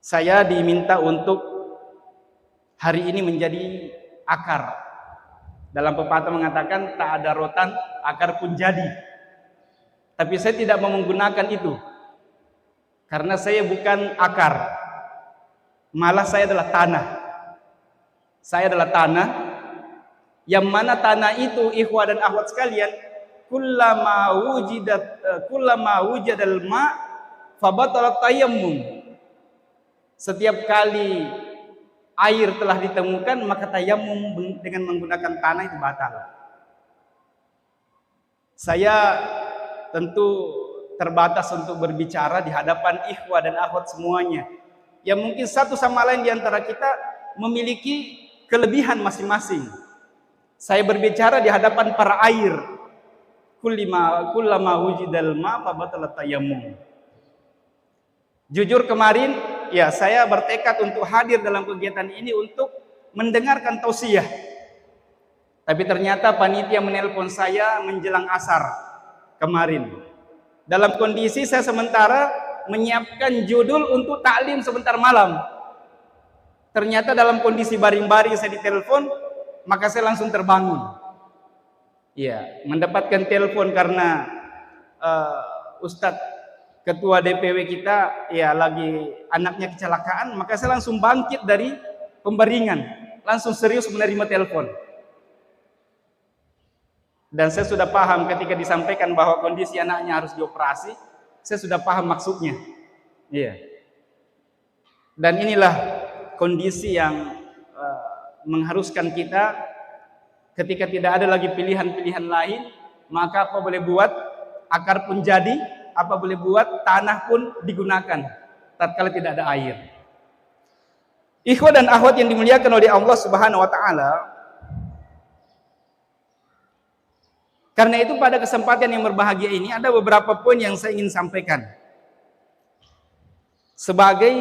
Saya diminta untuk hari ini menjadi akar. Dalam pepatah mengatakan tak ada rotan, akar pun jadi. Tapi saya tidak mau menggunakan itu. Karena saya bukan akar. Malah saya adalah tanah. Saya adalah tanah. Yang mana tanah itu, ikhwah dan akhwat sekalian, kullama wujidal ma fabatalat tayammum. Setiap kali air telah ditemukan, maka tayamum dengan menggunakan tanah itu batal. Saya tentu terbatas untuk berbicara di hadapan ikhwah dan akhwat semuanya. Yang mungkin satu sama lain di antara kita memiliki kelebihan masing-masing. Saya berbicara di hadapan para air. Kullama wujidal ma fabatalat tayammum. Jujur kemarin, ya saya bertekad untuk hadir dalam kegiatan ini untuk mendengarkan tausiah. Tapi ternyata panitia menelpon saya menjelang asar kemarin. Dalam kondisi saya sementara menyiapkan judul untuk taklim sebentar malam. Ternyata dalam kondisi baring-baring saya ditelepon, maka saya langsung terbangun. Ya, mendapatkan telepon karena Ustadz Ketua DPW kita ya lagi anaknya kecelakaan, maka saya langsung bangkit dari pembaringan, langsung serius menerima telepon. Dan saya sudah paham ketika disampaikan bahwa kondisi anaknya harus dioperasi, saya sudah paham maksudnya. Iya. Dan inilah kondisi yang mengharuskan kita ketika tidak ada lagi pilihan-pilihan lain, maka apa boleh buat, akar pun jadi, apa boleh buat, tanah pun digunakan tatkala tidak ada air. Ikhwah dan akhwat yang dimuliakan oleh Allah Subhanahu wa taala, karena itu pada kesempatan yang berbahagia ini ada beberapa poin yang saya ingin sampaikan sebagai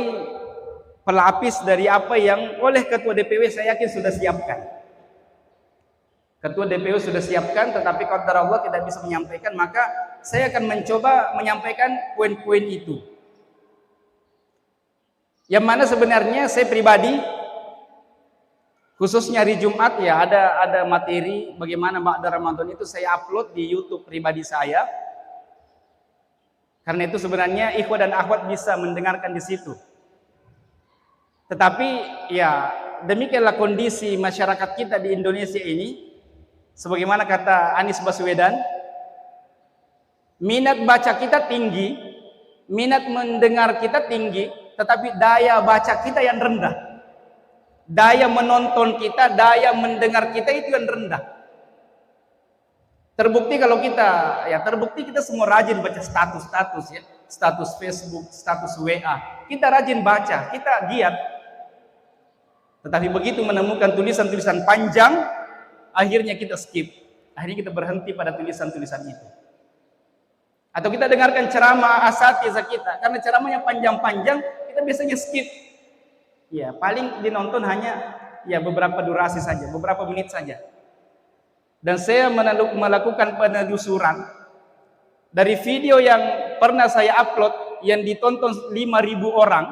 pelapis dari apa yang oleh Ketua DPW saya yakin sudah siapkan. Ketua DPW sudah siapkan, tetapi qadar Allah tidak bisa menyampaikan, maka saya akan mencoba menyampaikan poin-poin itu. Yang mana sebenarnya saya pribadi, khususnya hari Jumat ya ada materi bagaimana ba'da Ramadan itu saya upload di YouTube pribadi saya. Karena itu sebenarnya ikhwah dan akhwat bisa mendengarkan di situ. Tetapi ya demikianlah kondisi masyarakat kita di Indonesia ini. Sebagaimana kata Anies Baswedan, minat baca kita tinggi, minat mendengar kita tinggi, tetapi daya baca kita yang rendah. Daya menonton kita, daya mendengar kita itu yang rendah. Terbukti kalau terbukti kita semua rajin baca status-status ya, status Facebook, status WA. Kita rajin baca, kita giat. Tetapi begitu menemukan tulisan-tulisan panjang, akhirnya kita skip. Akhirnya kita berhenti pada tulisan-tulisan itu. Atau kita dengarkan ceramah asatidzah kita, karena ceramahnya panjang-panjang, kita biasanya skip. Ya, paling dinonton hanya ya beberapa durasi saja, beberapa menit saja. Dan saya melakukan penelusuran dari video yang pernah saya upload yang ditonton 5.000 orang,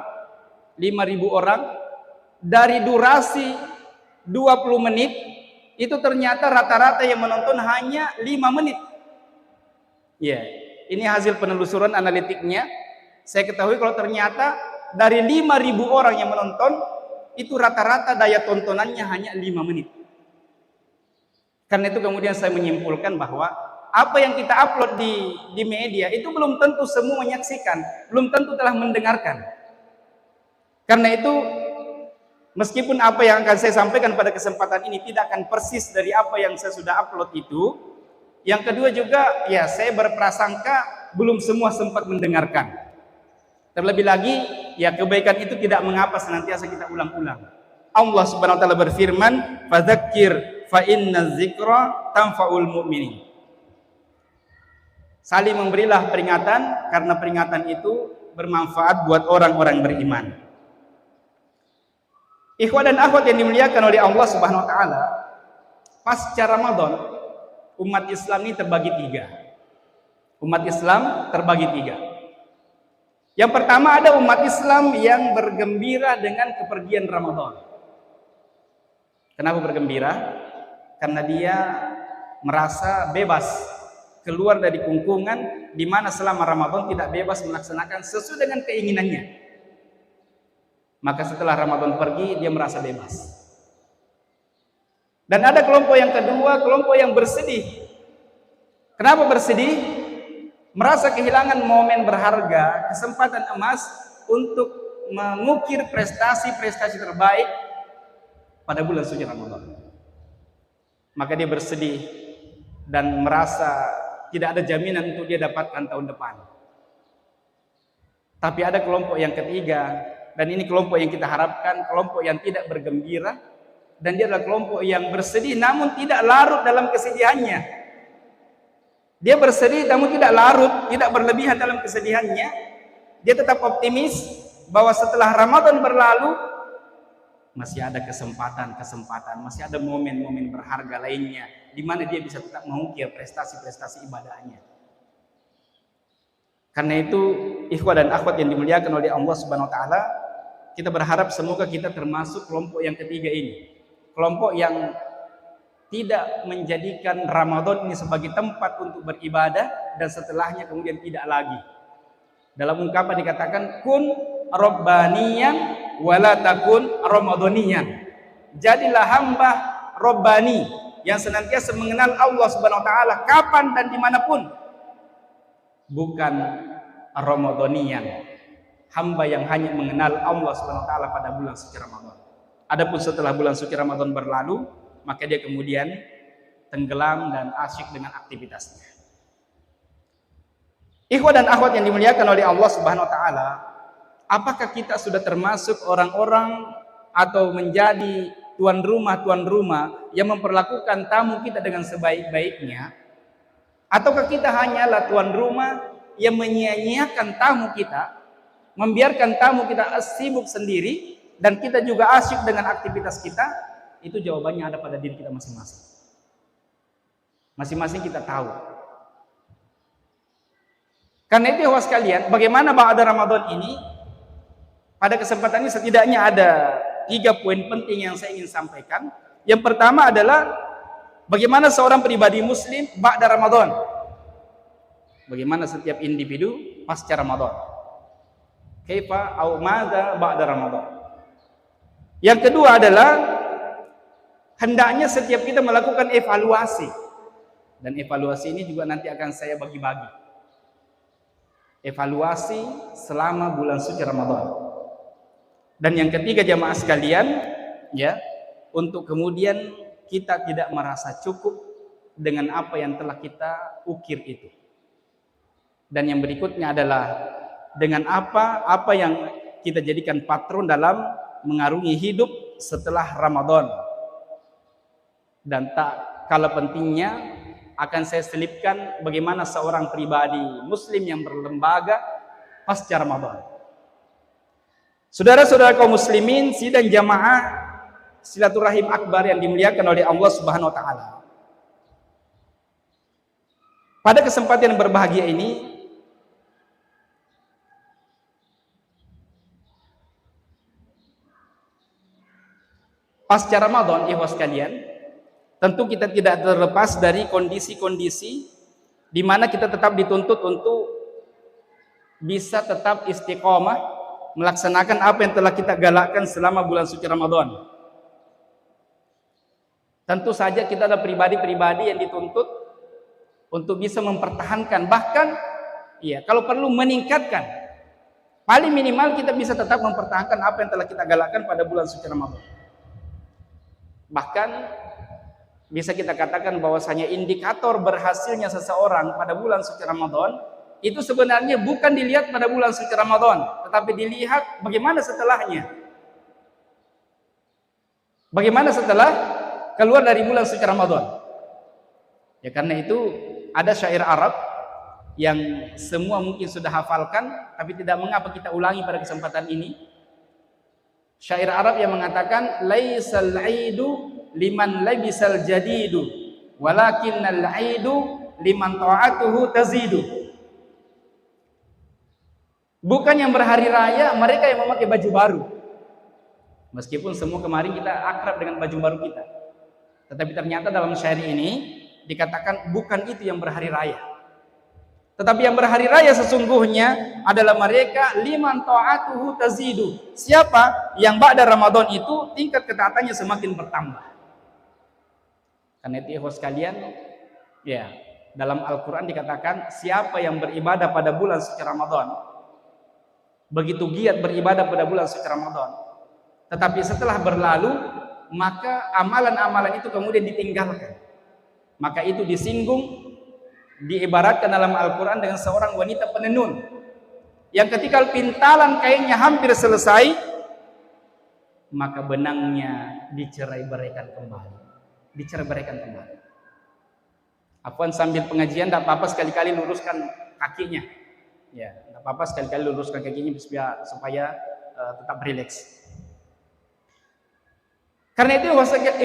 dari durasi 20 menit itu ternyata rata-rata yang menonton hanya 5 menit. Ya, ini hasil penelusuran analitiknya. Saya ketahui kalau ternyata dari 5.000 orang yang menonton, itu rata-rata daya tontonannya hanya 5 menit. Karena itu kemudian saya menyimpulkan bahwa apa yang kita upload di media itu belum tentu semua menyaksikan, belum tentu telah mendengarkan. Karena itu meskipun apa yang akan saya sampaikan pada kesempatan ini tidak akan persis dari apa yang saya sudah upload itu. Yang kedua juga, ya saya berprasangka belum semua sempat mendengarkan. Terlebih lagi, ya kebaikan itu tidak mengapa senantiasa kita ulang-ulang. Allah Subhanahu wa taala berfirman, "Fadzakir fa inna dzikra tanfa'ul mu'minin." Saling memberilah peringatan karena peringatan itu bermanfaat buat orang-orang beriman. Ikhwan dan akhwat yang dimuliakan oleh Allah Subhanahu wa taala, pasca Ramadan umat Islam ini terbagi 3. Umat Islam terbagi 3. Yang pertama, ada umat Islam yang bergembira dengan kepergian Ramadan. Kenapa bergembira? Karena dia merasa bebas keluar dari kungkungan di mana selama Ramadan tidak bebas melaksanakan sesuai dengan keinginannya. Maka setelah Ramadan pergi, dia merasa bebas. Dan ada kelompok yang kedua, kelompok yang bersedih. Kenapa bersedih? Merasa kehilangan momen berharga, kesempatan emas untuk mengukir prestasi-prestasi terbaik pada bulan suci Ramadan. Maka dia bersedih dan merasa tidak ada jaminan untuk dia dapatkan tahun depan. Tapi ada kelompok yang ketiga, dan ini kelompok yang kita harapkan, kelompok yang tidak bergembira, dan dia adalah kelompok yang bersedih namun tidak larut dalam kesedihannya. Dia bersedih namun tidak larut, tidak berlebihan dalam kesedihannya. Dia tetap optimis bahwa setelah Ramadan berlalu masih ada kesempatan, masih ada momen-momen berharga lainnya di mana dia bisa tetap mengukir prestasi-prestasi ibadahnya. Karena itu, ikhwah dan akhwat yang dimuliakan oleh Allah Subhanahu wa taala, kita berharap semoga kita termasuk kelompok yang ketiga ini. Kelompok yang tidak menjadikan Ramadan ini sebagai tempat untuk beribadah dan setelahnya kemudian tidak lagi. Dalam ungkapan dikatakan kun rabbaniyan wala takun ramadhaniyan. Jadilah hamba rabbani yang senantiasa mengenal Allah Subhanahu wa taala kapan dan dimanapun. Bukan ramadhaniyan, hamba yang hanya mengenal Allah Subhanahu wa taala pada bulan suci Ramadan. Adapun setelah bulan suci Ramadan berlalu, maka dia kemudian tenggelam dan asyik dengan aktivitasnya. Ikhwah dan akhwat yang dimuliakan oleh Allah Subhanahu wa taala, apakah kita sudah termasuk orang-orang atau menjadi tuan rumah yang memperlakukan tamu kita dengan sebaik-baiknya? Ataukah kita hanyalah tuan rumah yang menyia-nyiakan tamu kita, membiarkan tamu kita sibuk sendiri dan kita juga asyik dengan aktivitas kita? Itu jawabannya ada pada diri kita masing-masing. Masing-masing kita tahu. Karena itu, ikhwas sekalian, bagaimana ba'da Ramadan ini? Pada kesempatan ini setidaknya ada 3 poin penting yang saya ingin sampaikan. Yang pertama adalah bagaimana seorang pribadi muslim ba'da Ramadan. Bagaimana setiap individu pasca Ramadan. Kaifa au madza ba'da Ramadan. Yang kedua adalah hendaknya setiap kita melakukan evaluasi. Dan evaluasi ini juga nanti akan saya bagi-bagi. Evaluasi selama bulan suci Ramadan. Dan yang ketiga jamaah sekalian, ya, untuk kemudian kita tidak merasa cukup dengan apa yang telah kita ukir itu. Dan yang berikutnya adalah dengan apa yang kita jadikan patron dalam mengarungi hidup setelah Ramadan. Dan tak kalah pentingnya akan saya selipkan bagaimana seorang pribadi muslim yang berlembaga pasca Ramadan. Saudara-saudara kaum muslimin, sidang jamaah silaturahim akbar yang dimuliakan oleh Allah Subhanahu wa taala. Pada kesempatan yang berbahagia ini, pasca Ramadan, ikhwas sekalian, tentu kita tidak terlepas dari kondisi-kondisi di mana kita tetap dituntut untuk bisa tetap istiqomah melaksanakan apa yang telah kita galakkan selama bulan suci Ramadan. Tentu saja kita adalah pribadi-pribadi yang dituntut untuk bisa mempertahankan, bahkan ya kalau perlu meningkatkan. Paling minimal kita bisa tetap mempertahankan apa yang telah kita galakkan pada bulan suci Ramadan. Bahkan bisa kita katakan bahwasanya indikator berhasilnya seseorang pada bulan suci Ramadan itu sebenarnya bukan dilihat pada bulan suci Ramadan, tetapi dilihat bagaimana setelahnya. Bagaimana setelah keluar dari bulan suci Ramadan. Ya karena itu ada syair Arab yang semua mungkin sudah hafalkan, tapi tidak mengapa kita ulangi pada kesempatan ini. Syair Arab yang mengatakan laisal aidu liman labisal jadidu walakinnal aidu liman ta'atuhu tazidu. Bukan yang berhari raya mereka yang memakai baju baru. Meskipun semua kemarin kita akrab dengan baju baru kita. Tetapi ternyata dalam syair ini dikatakan bukan itu yang berhari raya. Tetapi yang berhari raya sesungguhnya adalah mereka liman ta'atuhu tazidu. Siapa yang ba'da Ramadan itu tingkat ketaatannya semakin bertambah. Karena itu ikhwas sekalian, ya, dalam Al-Qur'an dikatakan siapa yang beribadah pada bulan suci Ramadan, begitu giat beribadah pada bulan suci Ramadan, tetapi setelah berlalu maka amalan-amalan itu kemudian ditinggalkan. Maka itu disinggung, diibaratkan dalam Al-Quran dengan seorang wanita penenun yang ketika pintalan kainnya hampir selesai, maka benangnya dicerai-beraikan kembali. Afwan, sambil pengajian tidak apa-apa sekali-kali luruskan kakinya. Ya, tidak apa-apa sekali-kali luruskan kakinya supaya tetap rileks. Karena itu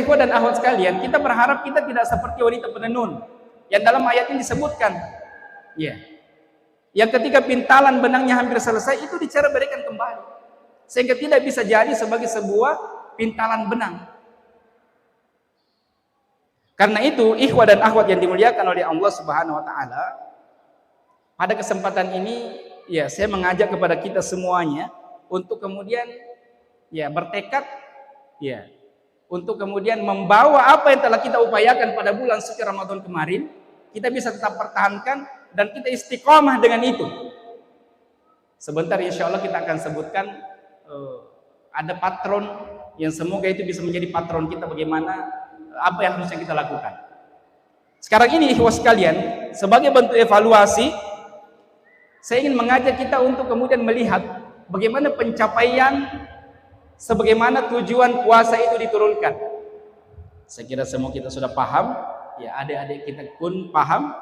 ikhwah dan akhwat sekalian, kita berharap kita tidak seperti wanita penenun yang dalam ayat ini disebutkan, ya, yang ketika pintalan benangnya hampir selesai itu dicerai-beraikan kembali, sehingga tidak bisa jadi sebagai sebuah pintalan benang. Karena itu ikhwah dan akhwat yang dimuliakan oleh Allah Subhanahu wa taala, pada kesempatan ini ya saya mengajak kepada kita semuanya untuk kemudian ya bertekad ya untuk kemudian membawa apa yang telah kita upayakan pada bulan suci Ramadan kemarin, kita bisa tetap pertahankan dan kita istiqomah dengan itu. Sebentar insya Allah kita akan sebutkan ada patron yang semoga itu bisa menjadi patron kita bagaimana apa yang harusnya kita lakukan. Sekarang ini ikhwah sekalian, sebagai bentuk evaluasi, saya ingin mengajak kita untuk kemudian melihat bagaimana pencapaian sebagaimana tujuan puasa itu diturunkan. Saya kira semua kita sudah paham, ya adik-adik kita pun paham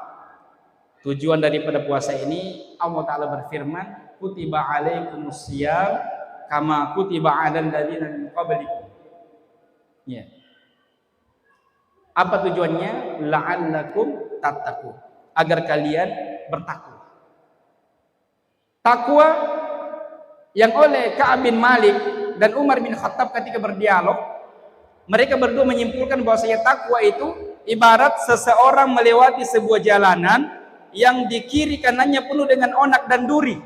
tujuan daripada puasa ini. Allah Ta'ala berfirman, kutiba alaikumus syiyam kama kutiba 'alal ladzina min qablikum. Ya. Apa tujuannya? La'allakum tattaqun, agar kalian bertakwa. Takwa yang oleh Ka'ab bin Malik dan Umar bin Khattab ketika berdialog, mereka berdua menyimpulkan bahwasanya takwa itu ibarat seseorang melewati sebuah jalanan yang di kiri kanannya penuh dengan onak dan duri.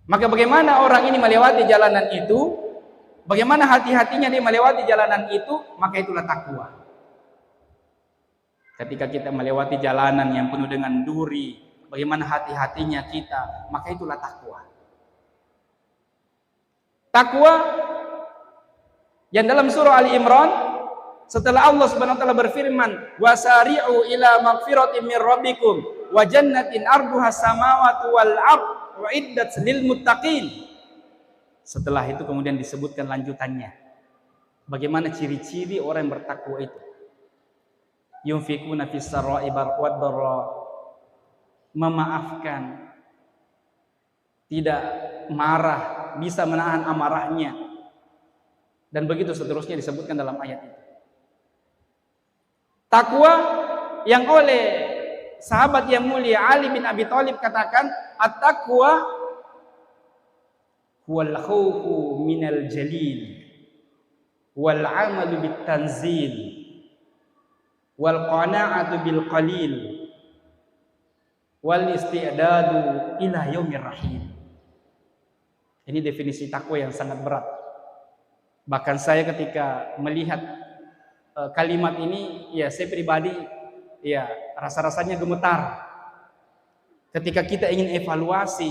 Maka bagaimana orang ini melewati jalanan itu, bagaimana hati-hatinya dia melewati jalanan itu, maka itulah takwa. Ketika kita melewati jalanan yang penuh dengan duri, bagaimana hati-hatinya kita, maka itulah takwa. Takwa yang dalam surah Ali Imran, setelah Allah Subhanahu wa taala berfirman, wasari'u ila magfiratin min rabbikum wa jannatin arduha samawati wal ard uiddat lil muttaqin. Setelah itu kemudian disebutkan lanjutannya. Bagaimana ciri-ciri orang yang bertakwa itu? Yunfikuna fis sarra'i wad dharra, memaafkan, tidak marah, bisa menahan amarahnya, dan begitu seterusnya disebutkan dalam ayat itu. Takwa yang oleh sahabat yang mulia Ali bin Abi Thalib katakan, at-taqwa huwal khawfu minal jalil wal amalu bit tanzil wal qana'atu bil qalil wal isti'dadu ila yaumir rahim. Ini definisi takwa yang sangat berat. Bahkan saya ketika melihat kalimat ini, ya saya pribadi ya rasa-rasanya gemetar. Ketika kita ingin evaluasi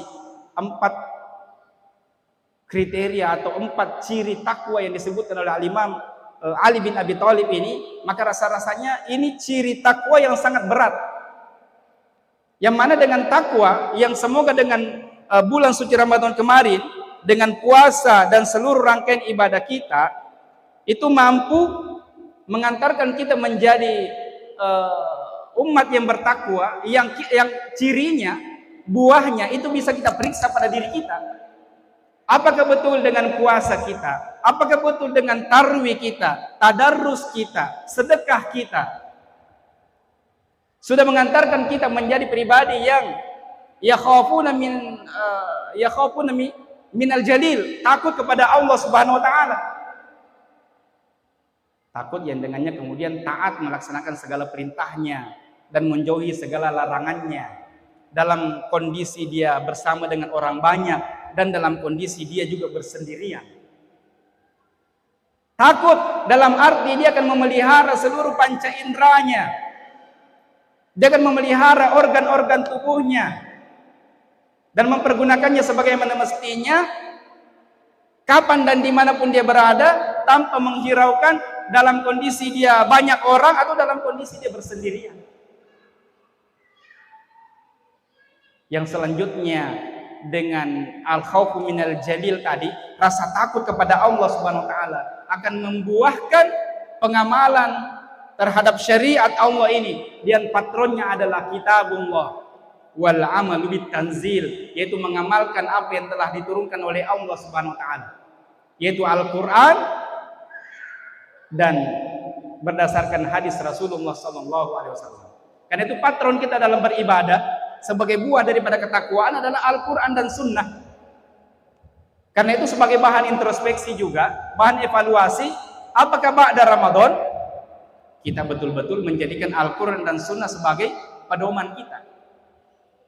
4 kriteria atau 4 ciri takwa yang disebutkan oleh Al-Imam Ali bin Abi Thalib ini, maka rasa-rasanya ini ciri takwa yang sangat berat. Yang mana dengan takwa yang semoga dengan bulan suci Ramadan kemarin, dengan puasa dan seluruh rangkaian ibadah kita, itu mampu mengantarkan kita menjadi umat yang bertakwa, yang cirinya, buahnya itu bisa kita periksa pada diri kita. Apakah betul dengan puasa kita? Apakah betul dengan tarwih kita, tadarrus kita, sedekah kita sudah mengantarkan kita menjadi pribadi yang yakhafuna min yakhafuna minal jalil, takut kepada Allah Subhanahu wa taala. Takut yang dengannya kemudian taat melaksanakan segala perintahnya dan menjauhi segala larangannya, dalam kondisi dia bersama dengan orang banyak dan dalam kondisi dia juga bersendirian. Takut dalam arti dia akan memelihara seluruh panca inderanya, dia akan memelihara organ-organ tubuhnya dan mempergunakannya sebagaimana mestinya, kapan dan dimanapun dia berada, tanpa menghiraukan dalam kondisi dia banyak orang atau dalam kondisi dia bersendirian. Yang selanjutnya dengan al-khaufu minal jalil tadi, rasa takut kepada Allah Subhanahu wa taala akan membuahkan pengamalan terhadap syariat Allah ini, dan patronnya adalah kitabullah wal amalu bit tanzil, yaitu mengamalkan apa yang telah diturunkan oleh Allah Subhanahu wa taala, yaitu Al-Qur'an dan berdasarkan hadis Rasulullah sallallahu alaihi wasallam. Karena itu patron kita dalam beribadah sebagai buah daripada ketakwaan adalah Al-Qur'an dan sunnah. Karena itu sebagai bahan introspeksi juga, bahan evaluasi, apakah ba'da Ramadan kita betul-betul menjadikan Al-Qur'an dan sunnah sebagai pedoman kita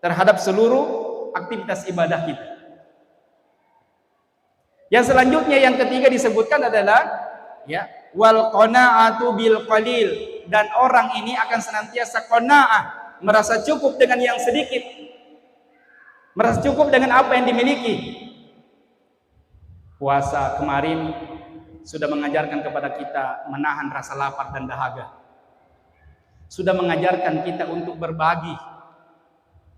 terhadap seluruh aktivitas ibadah kita. Yang selanjutnya, yang ketiga disebutkan adalah ya, wal qanaatu bil qalil, dan orang ini akan senantiasa qanaah, merasa cukup dengan yang sedikit, merasa cukup dengan apa yang dimiliki. Puasa kemarin sudah mengajarkan kepada kita menahan rasa lapar dan dahaga, sudah mengajarkan kita untuk berbagi.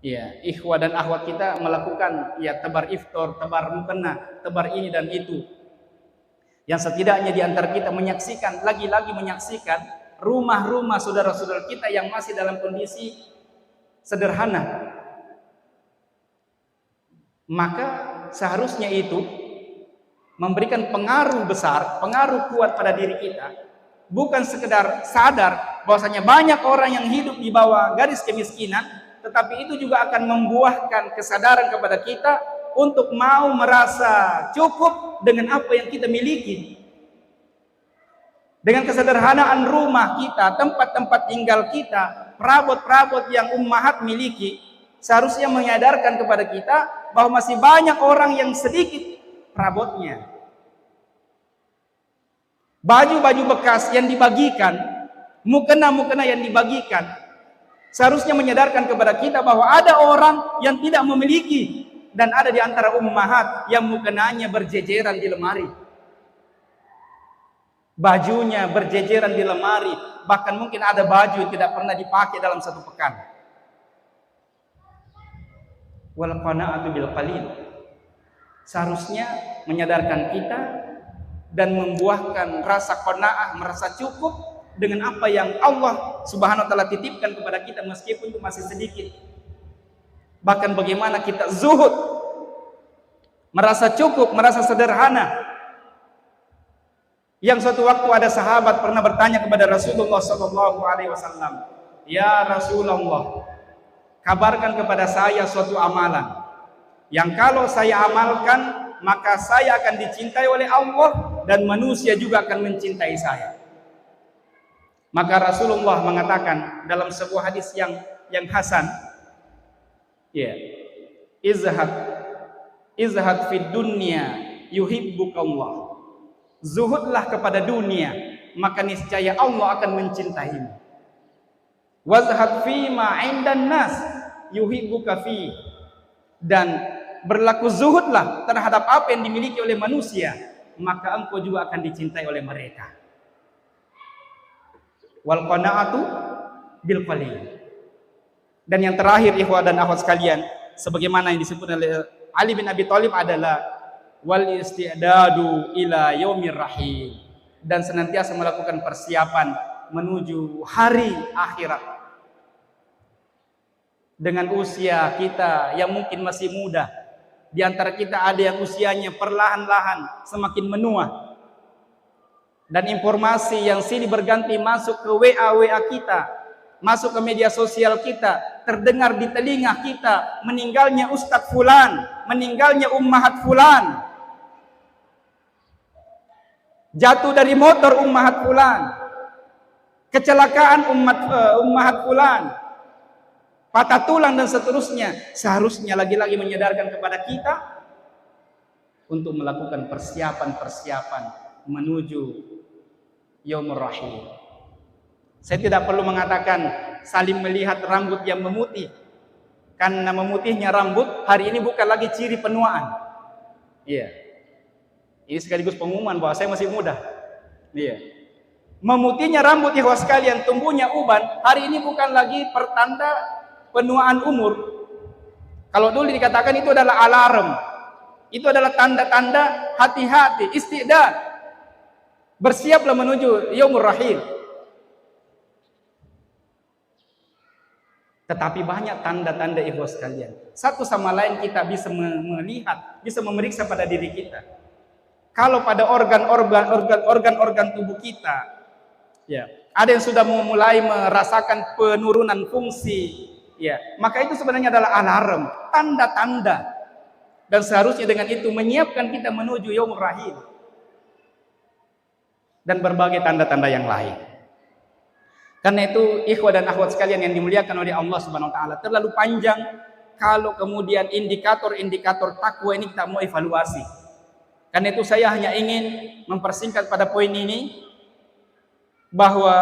Ya, ikhwah dan akhwat kita melakukan ya tebar iftar, tebar mukena, tebar ini dan itu. Yang setidaknya di antara kita menyaksikan, lagi-lagi menyaksikan rumah-rumah saudara-saudara kita yang masih dalam kondisi sederhana. Maka seharusnya itu memberikan pengaruh besar, pengaruh kuat pada diri kita. Bukan sekedar sadar bahwasanya banyak orang yang hidup di bawah garis kemiskinan, tetapi itu juga akan membuahkan kesadaran kepada kita untuk mau merasa cukup dengan apa yang kita miliki. Dengan kesederhanaan rumah kita, tempat-tempat tinggal kita, perabot-perabot yang ummahat miliki, seharusnya menyadarkan kepada kita bahwa masih banyak orang yang sedikit perabotnya. Baju-baju bekas yang dibagikan, mukena-mukena yang dibagikan, seharusnya menyadarkan kepada kita bahwa ada orang yang tidak memiliki, dan ada di antara ummahat yang mukenanya berjejeran di lemari, bajunya berjejeran di lemari, bahkan mungkin ada baju yang tidak pernah dipakai dalam satu pekan. Wal qanaatu bil qalil, seharusnya menyadarkan kita dan membuahkan rasa qanaah, merasa cukup dengan apa yang Allah Subhanahu wa taala titipkan kepada kita meskipun itu masih sedikit. Bahkan bagaimana kita zuhud, merasa cukup, merasa sederhana. Yang suatu waktu ada sahabat pernah bertanya kepada Rasulullah sallallahu alaihi wasallam, "Ya Rasulullah, kabarkan kepada saya suatu amalan yang kalau saya amalkan maka saya akan dicintai oleh Allah dan manusia juga akan mencintai saya." Maka Rasulullah mengatakan dalam sebuah hadis yang hasan, ya, izhad fid dunya yuhibbukallah. Zuhudlah kepada dunia, maka niscaya Allah akan mencintaimu. Wazhad fima 'indan nas yuhibbuka fi, dan berlaku zuhudlah terhadap apa yang dimiliki oleh manusia, maka engkau juga akan dicintai oleh mereka. Wal qanaatu bil qalil. Dan yang terakhir ikhwah dan akhwat sekalian, sebagaimana yang disebut oleh Ali bin Abi Thalib adalah wal isti'dadu ila yaumir rahim, dan senantiasa melakukan persiapan menuju hari akhirat. Dengan usia kita yang mungkin masih muda, di antara kita ada yang usianya perlahan-lahan semakin menua, dan informasi yang silih berganti masuk ke WA kita masuk ke media sosial kita, terdengar di telinga kita, meninggalnya Ustadz Fulan, meninggalnya Ummahat Fulan, jatuh dari motor Ummahat Fulan, kecelakaan Ummahat Fulan, patah tulang dan seterusnya. Seharusnya lagi-lagi menyadarkan kepada kita untuk melakukan persiapan-persiapan menuju Yaumur Rahil. Saya tidak perlu mengatakan saling melihat rambut yang memutih, karena memutihnya rambut hari ini bukan lagi ciri penuaan. Iya. Ini sekaligus pengumuman bahwa saya masih muda. Iya. Memutihnya rambut ikhwas sekalian, tumbuhnya uban, hari ini bukan lagi pertanda penuaan umur. Kalau dulu dikatakan itu adalah alarm. Itu adalah tanda-tanda hati-hati, istidad. Bersiaplah menuju Yaumur Rahil. Tetapi banyak tanda-tanda ikhwas sekalian. Satu sama lain kita bisa melihat, bisa memeriksa pada diri kita. Kalau pada organ-organ tubuh kita, ya, ada yang sudah mulai merasakan penurunan fungsi, ya, maka itu sebenarnya adalah alarm, tanda-tanda. Dan seharusnya dengan itu menyiapkan kita menuju Yaumur Rahil dan berbagai tanda-tanda yang lain. Karena itu ikhwah dan akhwat sekalian yang dimuliakan oleh Allah Subhanahu wa taala, terlalu panjang kalau kemudian indikator-indikator takwa ini kita mau evaluasi. Karena itu saya hanya ingin mempersingkat pada poin ini, bahwa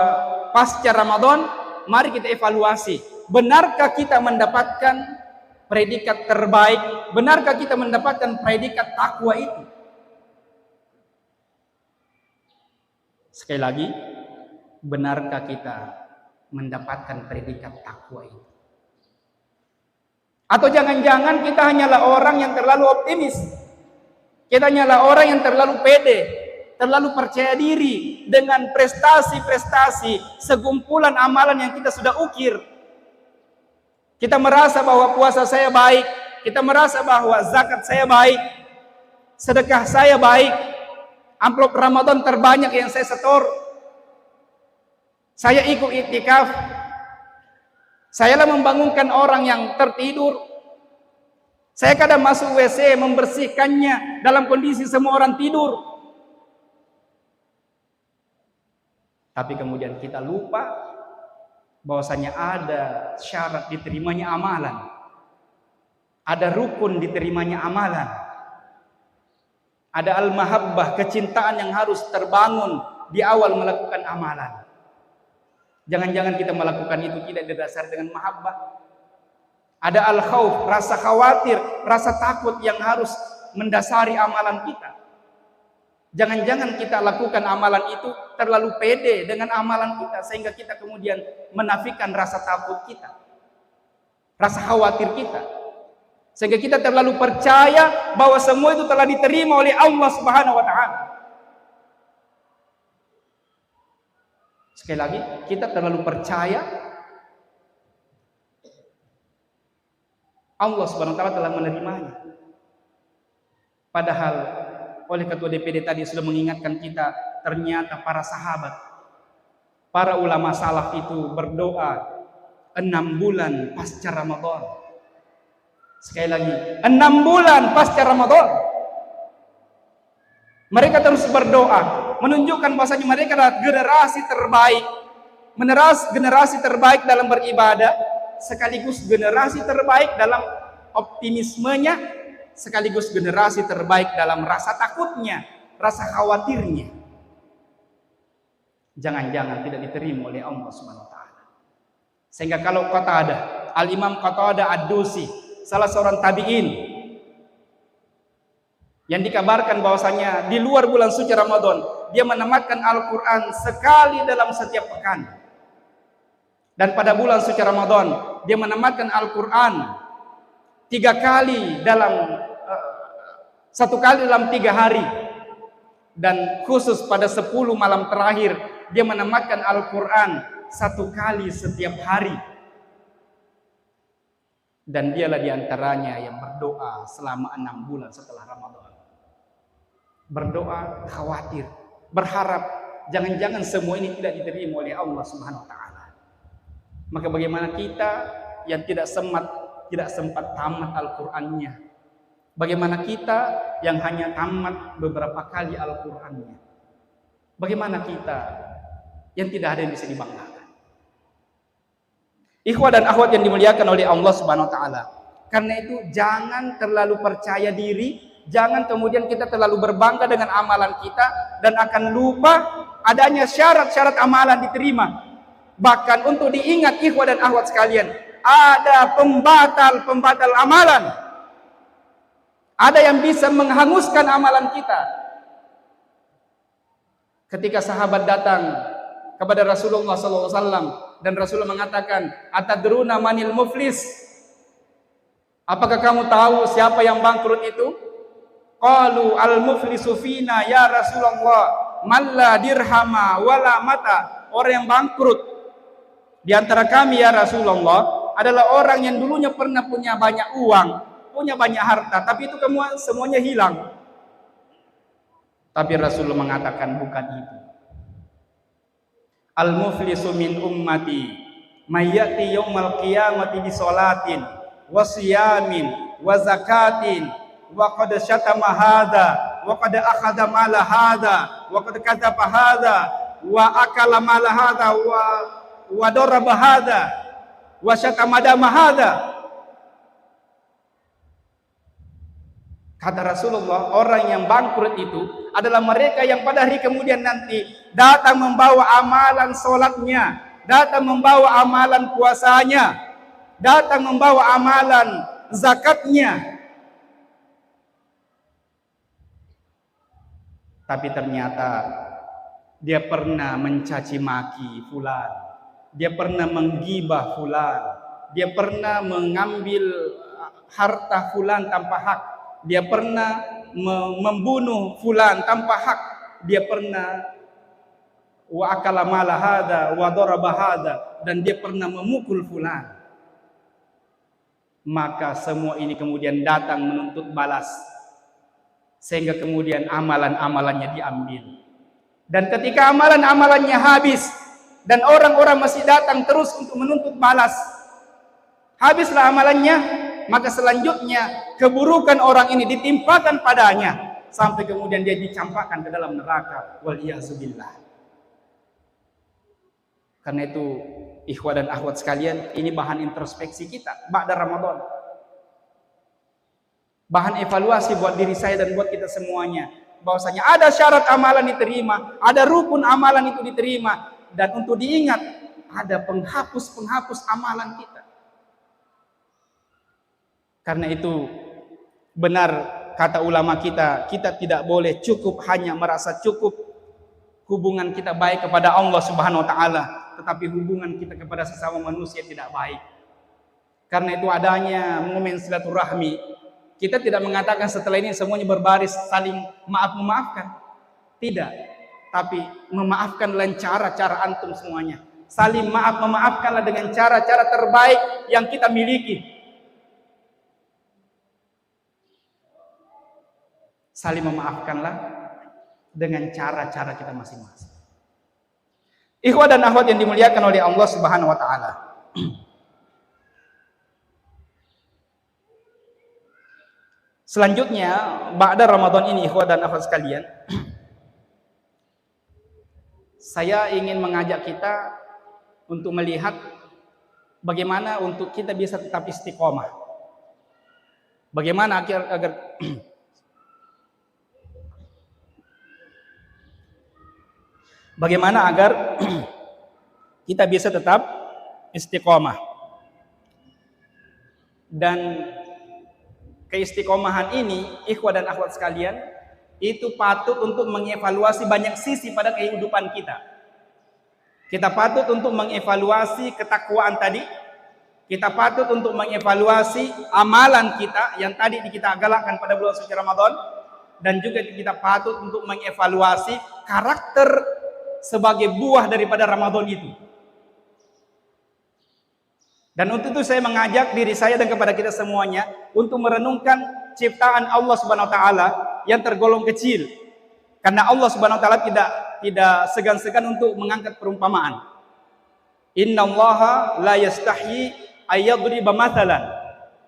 pasca Ramadan mari kita evaluasi, benarkah kita mendapatkan predikat terbaik, benarkah kita mendapatkan predikat takwa itu? Sekali lagi, benarkah kita mendapatkan predikat takwa itu? Atau jangan-jangan kita hanyalah orang yang terlalu optimis, kita hanyalah orang yang terlalu pede, terlalu percaya diri dengan prestasi-prestasi, segumpulan amalan yang kita sudah ukir. Kita merasa bahwa puasa saya baik, kita merasa bahwa zakat saya baik, sedekah saya baik, amplop Ramadan terbanyak yang saya setor, saya ikut iktikaf, sayalah membangunkan orang yang tertidur, saya kadang masuk WC membersihkannya dalam kondisi semua orang tidur. Tapi kemudian kita lupa bahwasanya ada syarat diterimanya amalan, ada rukun diterimanya amalan, ada al-mahabbah, kecintaan yang harus terbangun di awal melakukan amalan. Jangan-jangan kita melakukan itu tidak didasari dengan mahabbah. Ada al-khauf, rasa khawatir, rasa takut yang harus mendasari amalan kita. Jangan-jangan kita lakukan amalan itu terlalu pede dengan amalan kita, sehingga kita kemudian menafikan rasa takut kita, rasa khawatir kita, sehingga kita terlalu percaya bahwa semua itu telah diterima oleh Allah Subhanahu wa taala. Sekali lagi, kita terlalu percaya Allah Subhanahu wa taala telah menerimanya. Padahal oleh ketua DPD tadi sudah mengingatkan kita, ternyata para sahabat, para ulama salaf itu berdoa 6 bulan pasca Ramadan. Sekali lagi, 6 bulan pasca Ramadan mereka terus berdoa, menunjukkan bahwasanya mereka adalah generasi terbaik, generasi terbaik dalam beribadah, sekaligus generasi terbaik dalam optimismenya, sekaligus generasi terbaik dalam rasa takutnya, rasa khawatirnya. Jangan-jangan tidak diterima oleh Allah Subhanahu wa taala. Sehingga kalau Qatadah, Al-Imam Qatadah Ad-Dusi, salah seorang tabi'in, yang dikabarkan bahwasanya di luar bulan suci Ramadan dia menamatkan Al-Quran sekali dalam setiap pekan, dan pada bulan suci Ramadan dia menamatkan Al-Quran 3 kali dalam 1 kali dalam 3 hari, dan khusus pada 10 malam terakhir dia menamatkan Al-Quran 1 kali setiap hari. Dan dialah diantaranya yang berdoa selama 6 bulan setelah Ramadan. Berdoa khawatir, berharap jangan-jangan semua ini tidak diterima oleh Allah Subhanahu wa taala. Maka bagaimana kita yang tidak sempat tamat Al-Qur'annya? Bagaimana kita yang hanya tamat beberapa kali Al-Qur'annya? Bagaimana kita yang tidak ada yang bisa dibanggakan? Ikhwah dan akhwat yang dimuliakan oleh Allah Subhanahu wa taala. Karena itu jangan terlalu percaya diri, jangan kemudian kita terlalu berbangga dengan amalan kita dan akan lupa adanya syarat-syarat amalan diterima. Bahkan untuk diingat ikhwah dan akhwat sekalian, ada pembatal amalan. Ada yang bisa menghanguskan amalan kita. Ketika sahabat datang kepada Rasulullah SAW dan Rasulullah mengatakan, "Atadruna manil muflis?" Apakah kamu tahu siapa yang bangkrut itu? Qalu al-muflisu fina ya Rasulullah, man la dirhama wala mata. Orang yang bangkrut di antara kami ya Rasulullah adalah orang yang dulunya pernah punya banyak uang, punya banyak harta, tapi itu semuanya hilang. Tapi Rasulullah mengatakan bukan itu. Al-muflisu min ummati mayyati yaumal qiyamati bi sholatin wa siyamin wa zakatin wa qad syatama hadza wa qad akhadha mala hadza wa qad kadzaba hadza wa akala mala hadza wa daraba hadza wa syatama dama hadza. Kata Rasulullah, orang yang bangkrut itu adalah mereka yang pada hari kemudian nanti datang membawa amalan sholatnya, datang membawa amalan puasanya, datang membawa amalan zakatnya. Tapi ternyata dia pernah mencaci maki fulan, dia pernah menggibah fulan, dia pernah mengambil harta fulan tanpa hak, dia pernah membunuh fulan tanpa hak, dia pernah wa akala mala hadza wa daraba hadza, dan dia pernah memukul fulan. Maka semua ini kemudian datang menuntut balas, sehingga kemudian amalan-amalannya diambil. Dan ketika amalan-amalannya habis dan orang-orang masih datang terus untuk menuntut balas, habislah amalannya, maka selanjutnya keburukan orang ini ditimpakan padanya sampai kemudian dia dicampakkan ke dalam neraka, waliyahzubillah. Karena itu ikhwah dan akhwat sekalian, ini bahan introspeksi kita ba'da Ramadan, bahan evaluasi buat diri saya dan buat kita semuanya, bahwasanya ada syarat amalan diterima, ada rukun amalan itu diterima, dan untuk diingat ada penghapus amalan kita. Karena itu benar kata ulama kita, kita tidak boleh cukup hanya merasa cukup hubungan kita baik kepada Allah Subhanahu wa taala, tetapi hubungan kita kepada sesama manusia tidak baik. Karena itu adanya momen silaturahmi. Kita tidak mengatakan setelah ini semuanya berbaris saling memaafkan. Tidak. Tapi memaafkan dengan cara-cara antum semuanya. Saling memaafkanlah dengan cara-cara terbaik yang kita miliki. Saling memaafkanlah dengan cara-cara kita masing-masing. Ikhwah dan akhwat yang dimuliakan oleh Allah Subhanahu wa taala. Selanjutnya, ba'da Ramadan ini ikhwah dan akhwat sekalian, saya ingin mengajak kita untuk melihat bagaimana untuk kita bisa tetap istiqomah. Bagaimana agar bagaimana agar kita bisa tetap istiqomah. Dan keistiqomahan ini, ikhwah dan akhwat sekalian, itu patut untuk mengevaluasi banyak sisi pada kehidupan kita. Kita patut untuk mengevaluasi ketakwaan tadi. Kita patut untuk mengevaluasi amalan kita yang tadi kita galakkan pada bulan suci Ramadan. Dan juga kita patut untuk mengevaluasi karakter sebagai buah daripada Ramadan itu. Dan untuk itu saya mengajak diri saya dan kepada kita semuanya untuk merenungkan ciptaan Allah Subhanahu wa taala yang tergolong kecil. Karena Allah Subhanahu wa taala tidak segan-segan untuk mengangkat perumpamaan. Innallaha la yastahyi ayyadriba mathalan.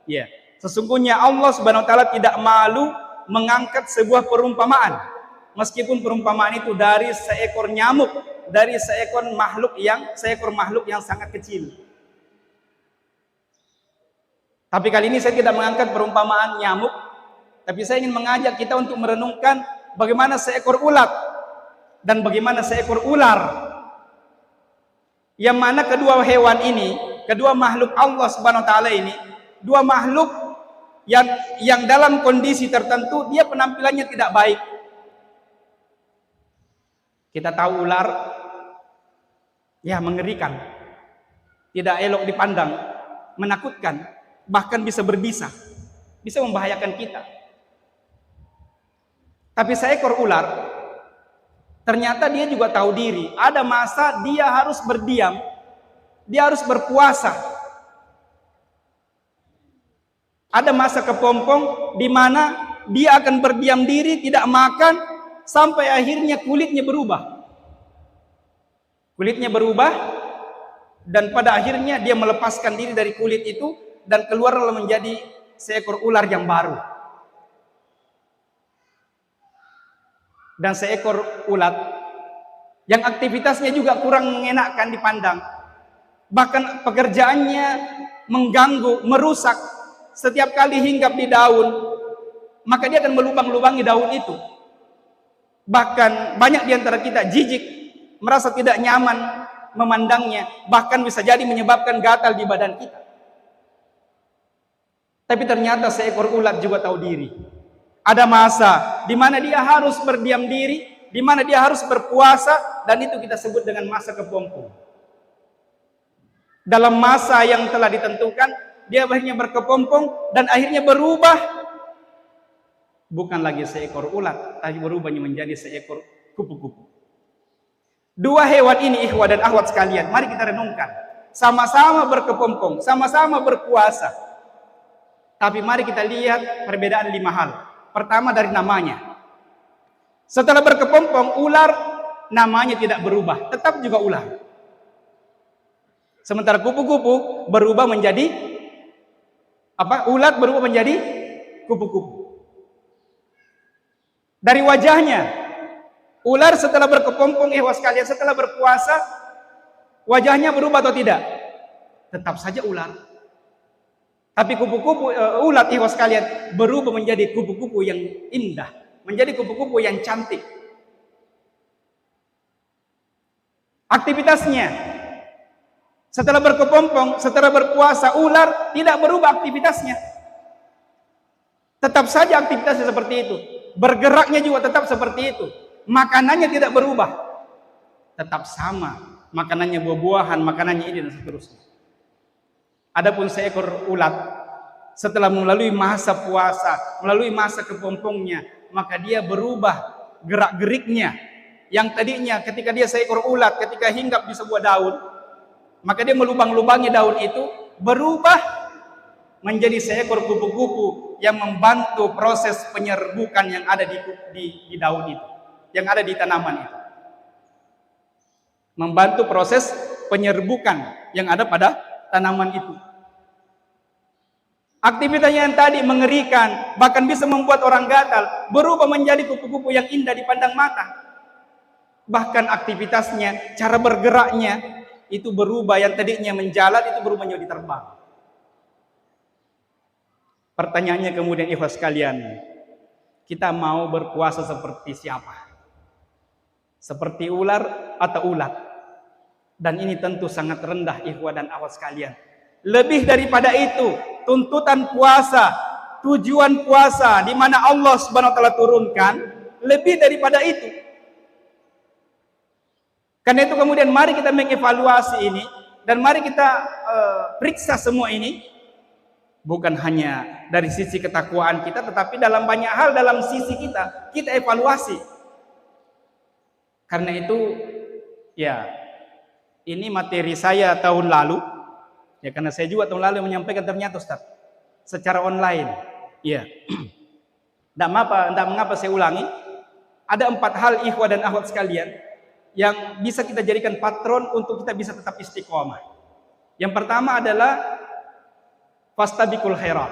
Ya, sesungguhnya Allah Subhanahu wa taala tidak malu mengangkat sebuah perumpamaan, meskipun perumpamaan itu dari seekor nyamuk, dari seekor makhluk yang sangat kecil. Tapi kali ini saya tidak mengangkat perumpamaan nyamuk, tapi saya ingin mengajak kita untuk merenungkan bagaimana seekor ulat dan bagaimana seekor ular. Yang mana kedua hewan ini, kedua makhluk Allah Subhanahu wa taala ini, dua makhluk yang dalam kondisi tertentu dia penampilannya tidak baik. Kita tahu ular ya mengerikan, tidak elok dipandang, menakutkan, bahkan bisa berbisa, bisa membahayakan kita. Tapi seekor ular ternyata dia juga tahu diri. Ada masa dia harus berdiam, dia harus berpuasa. Ada masa kepompong di mana dia akan berdiam diri, tidak makan, sampai akhirnya kulitnya berubah. Kulitnya berubah, dan pada akhirnya dia melepaskan diri dari kulit itu, dan keluarlah menjadi seekor ular yang baru. Dan seekor ulat yang aktivitasnya juga kurang mengenakan dipandang, bahkan pekerjaannya mengganggu, merusak. Setiap kali hinggap di daun, maka dia akan melubang-lubangi daun itu. Bahkan banyak di antara kita jijik, merasa tidak nyaman memandangnya, bahkan bisa jadi menyebabkan gatal di badan kita. Tapi ternyata seekor ulat juga tahu diri. Ada masa di mana dia harus berdiam diri, di mana dia harus berpuasa, dan itu kita sebut dengan masa kepompong. Dalam masa yang telah ditentukan, dia akhirnya berkepompong dan akhirnya berubah. Bukan lagi seekor ulat, tapi berubahnya menjadi seekor kupu-kupu. Dua hewan ini, ikhwah dan akhwat sekalian, mari kita renungkan. Sama-sama berkepompong, sama-sama berpuasa. Tapi mari kita lihat perbedaan 5 hal. Pertama dari namanya. Setelah berkepompong, ular namanya tidak berubah, tetap juga ular. Sementara kupu-kupu berubah menjadi apa? Ulat berubah menjadi kupu-kupu. Dari wajahnya, ular setelah berkepompong, sekalian, setelah berpuasa, wajahnya berubah atau tidak? Tetap saja ular. Tapi kupu-kupu, ulat sekalian, berubah menjadi kupu-kupu yang indah, menjadi kupu-kupu yang cantik. Aktivitasnya, setelah berkepompong, setelah berpuasa, ular tidak berubah aktivitasnya. Tetap saja aktivitasnya seperti itu. Bergeraknya juga tetap seperti itu. Makanannya tidak berubah. Tetap sama. Makanannya buah-buahan, makanannya ini dan seterusnya. Adapun seekor ulat, setelah melalui masa puasa, melalui masa kepompongnya, maka dia berubah gerak-geriknya. Yang tadinya ketika dia seekor ulat, ketika hinggap di sebuah daun, maka dia melubang-lubangi daun itu, berubah menjadi seekor kupu-kupu yang membantu proses penyerbukan yang ada di daun itu, yang ada di tanaman itu. Membantu proses penyerbukan yang ada pada tanaman itu. Aktivitasnya yang tadi mengerikan, bahkan bisa membuat orang gatal, berubah menjadi kupu-kupu yang indah dipandang mata. Bahkan aktivitasnya, cara bergeraknya itu berubah, yang tadinya menjalar itu berubah menjadi terbang. Pertanyaannya kemudian, ikhwah sekalian, kita mau berpuasa seperti siapa? Seperti ular atau ulat? Dan ini tentu sangat rendah, ikhwah dan akhwat sekalian. Lebih daripada itu, tuntutan puasa, tujuan puasa di mana Allah Subhanahu wa taala turunkan, lebih daripada itu. Karena itu kemudian mari kita mengevaluasi ini, dan mari kita periksa semua ini, bukan hanya dari sisi ketakwaan kita, tetapi dalam banyak hal dalam sisi kita evaluasi. Karena itu ya, ini materi saya tahun lalu, ya, karena saya juga tahun lalu menyampaikan ternyata Ustaz, secara online, ya. Tidak mengapa saya ulangi. Ada 4 hal, ikhwah dan akhwat sekalian, yang bisa kita jadikan patron untuk kita bisa tetap istiqomah. Yang pertama adalah fastabiqul khairat.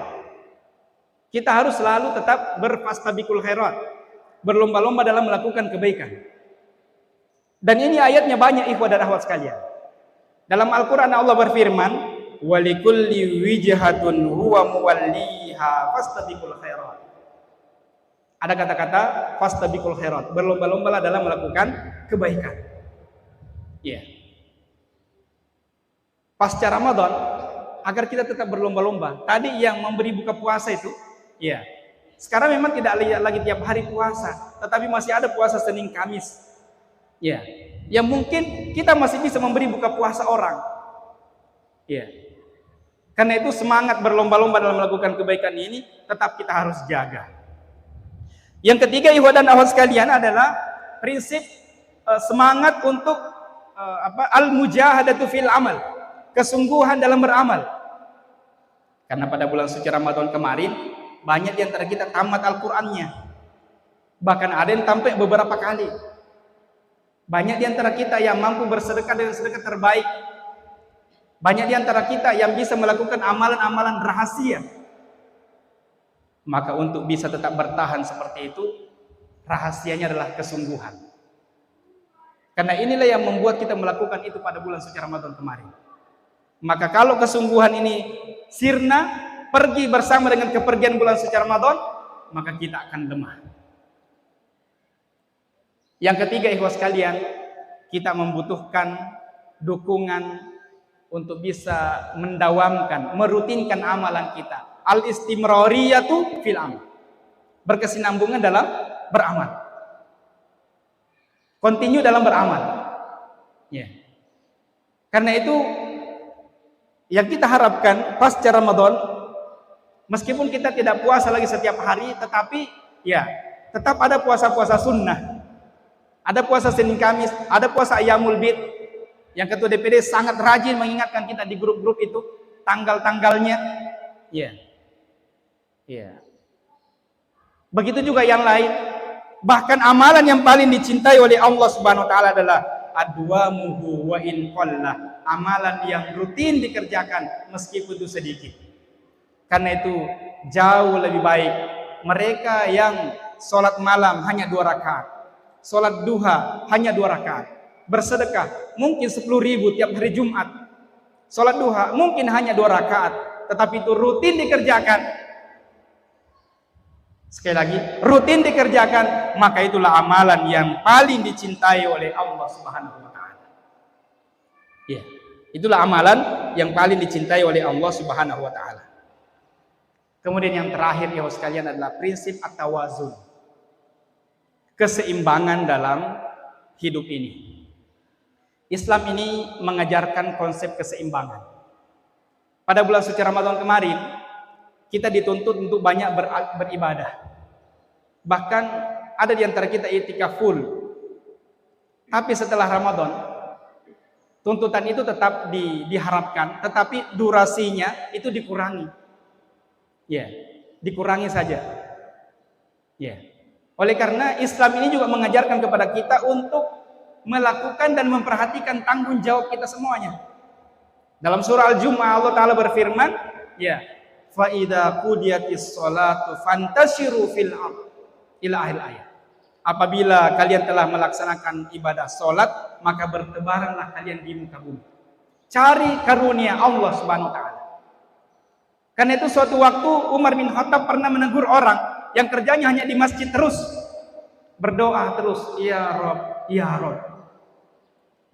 Kita harus selalu tetap berfastabiqul khairat, berlomba-lomba dalam melakukan kebaikan. Dan ini ayatnya banyak ikhwah dan akhwat sekalian. Dalam Al-Qur'an Allah berfirman, "Walikulli wijhatun huwa muwalliha fastabiqul khairat." Ada kata-kata fastabiqul khairat, berlomba-lombalah dalam melakukan kebaikan. Ya. Pasca Ramadan, agar kita tetap berlomba-lomba. Tadi yang memberi buka puasa itu, ya. Sekarang memang tidak lagi tiap hari puasa, tetapi masih ada puasa Senin Kamis. Ya. Yang mungkin kita masih bisa memberi buka puasa orang. Ya. Karena itu semangat berlomba-lomba dalam melakukan kebaikan ini tetap kita harus jaga. Yang ketiga ikhwah dan akhwat sekalian adalah prinsip semangat untuk al-mujahadatu fil amal, kesungguhan dalam beramal. Karena pada bulan suci Ramadan kemarin banyak di antara kita tamat Al-Qur'annya. Bahkan ada yang tamat beberapa kali. Banyak di antara kita yang mampu bersedekah dengan sedekah terbaik. Banyak di antara kita yang bisa melakukan amalan-amalan rahasia. Maka untuk bisa tetap bertahan seperti itu, rahasianya adalah kesungguhan. Karena inilah yang membuat kita melakukan itu pada bulan suci Ramadan kemarin. Maka kalau kesungguhan ini sirna, pergi bersama dengan kepergian bulan suci Ramadan, maka kita akan lemah. Yang ketiga ikhwah sekalian, kita membutuhkan dukungan untuk bisa mendawamkan, merutinkan amalan kita. Al-istimrariyatu fil amal. Berkesinambungan dalam beramal. Continue dalam beramal. Ya. Karena itu yang kita harapkan pasca Ramadan, meskipun kita tidak puasa lagi setiap hari, tetapi ya tetap ada puasa-puasa sunnah. Ada puasa Senin Kamis, ada puasa Ayyamul Bid. Yang Ketua DPD sangat rajin mengingatkan kita di grup-grup itu tanggal-tanggalnya. Ya. Ya. Begitu juga yang lain. Bahkan amalan yang paling dicintai oleh Allah Subhanahu wa taala adalah adwamuhu wa in qalla. Amalan yang rutin dikerjakan meskipun itu sedikit. Karena itu jauh lebih baik mereka yang sholat malam hanya 2 rakaat, sholat duha hanya 2 rakaat, bersedekah mungkin 10.000 tiap hari Jumat, sholat duha mungkin hanya 2 rakaat, tetapi itu rutin dikerjakan. Sekali lagi, rutin dikerjakan, maka itulah amalan yang paling dicintai oleh Allah Subhanahu wa taala. Ya, itulah amalan yang paling dicintai oleh Allah Subhanahu wa taala. Kemudian yang terakhir ya sekalian adalah prinsip at-tawazun. Keseimbangan dalam hidup ini. Islam ini mengajarkan konsep keseimbangan. Pada bulan suci Ramadan kemarin, kita dituntut untuk banyak beribadah. Bahkan ada di antara kita i'tikaf full. Tapi setelah Ramadan, tuntutan itu tetap diharapkan, tetapi durasinya itu dikurangi. Ya, dikurangi saja. Ya. Oleh karena Islam ini juga mengajarkan kepada kita untuk melakukan dan memperhatikan tanggung jawab kita semuanya. Dalam surah Al-Jumu'ah Allah Ta'ala berfirman, ya, fa idza qudiyatis sholatu fantashiru fil ard ila akhir ayat. Apabila kalian telah melaksanakan ibadah salat, maka bertebaranlah kalian di muka bumi. Cari karunia Allah Subhanahu wa taala. Karena itu suatu waktu Umar bin Khattab pernah menegur orang yang kerjanya hanya di masjid terus berdoa terus, ya Rob, ya Rob.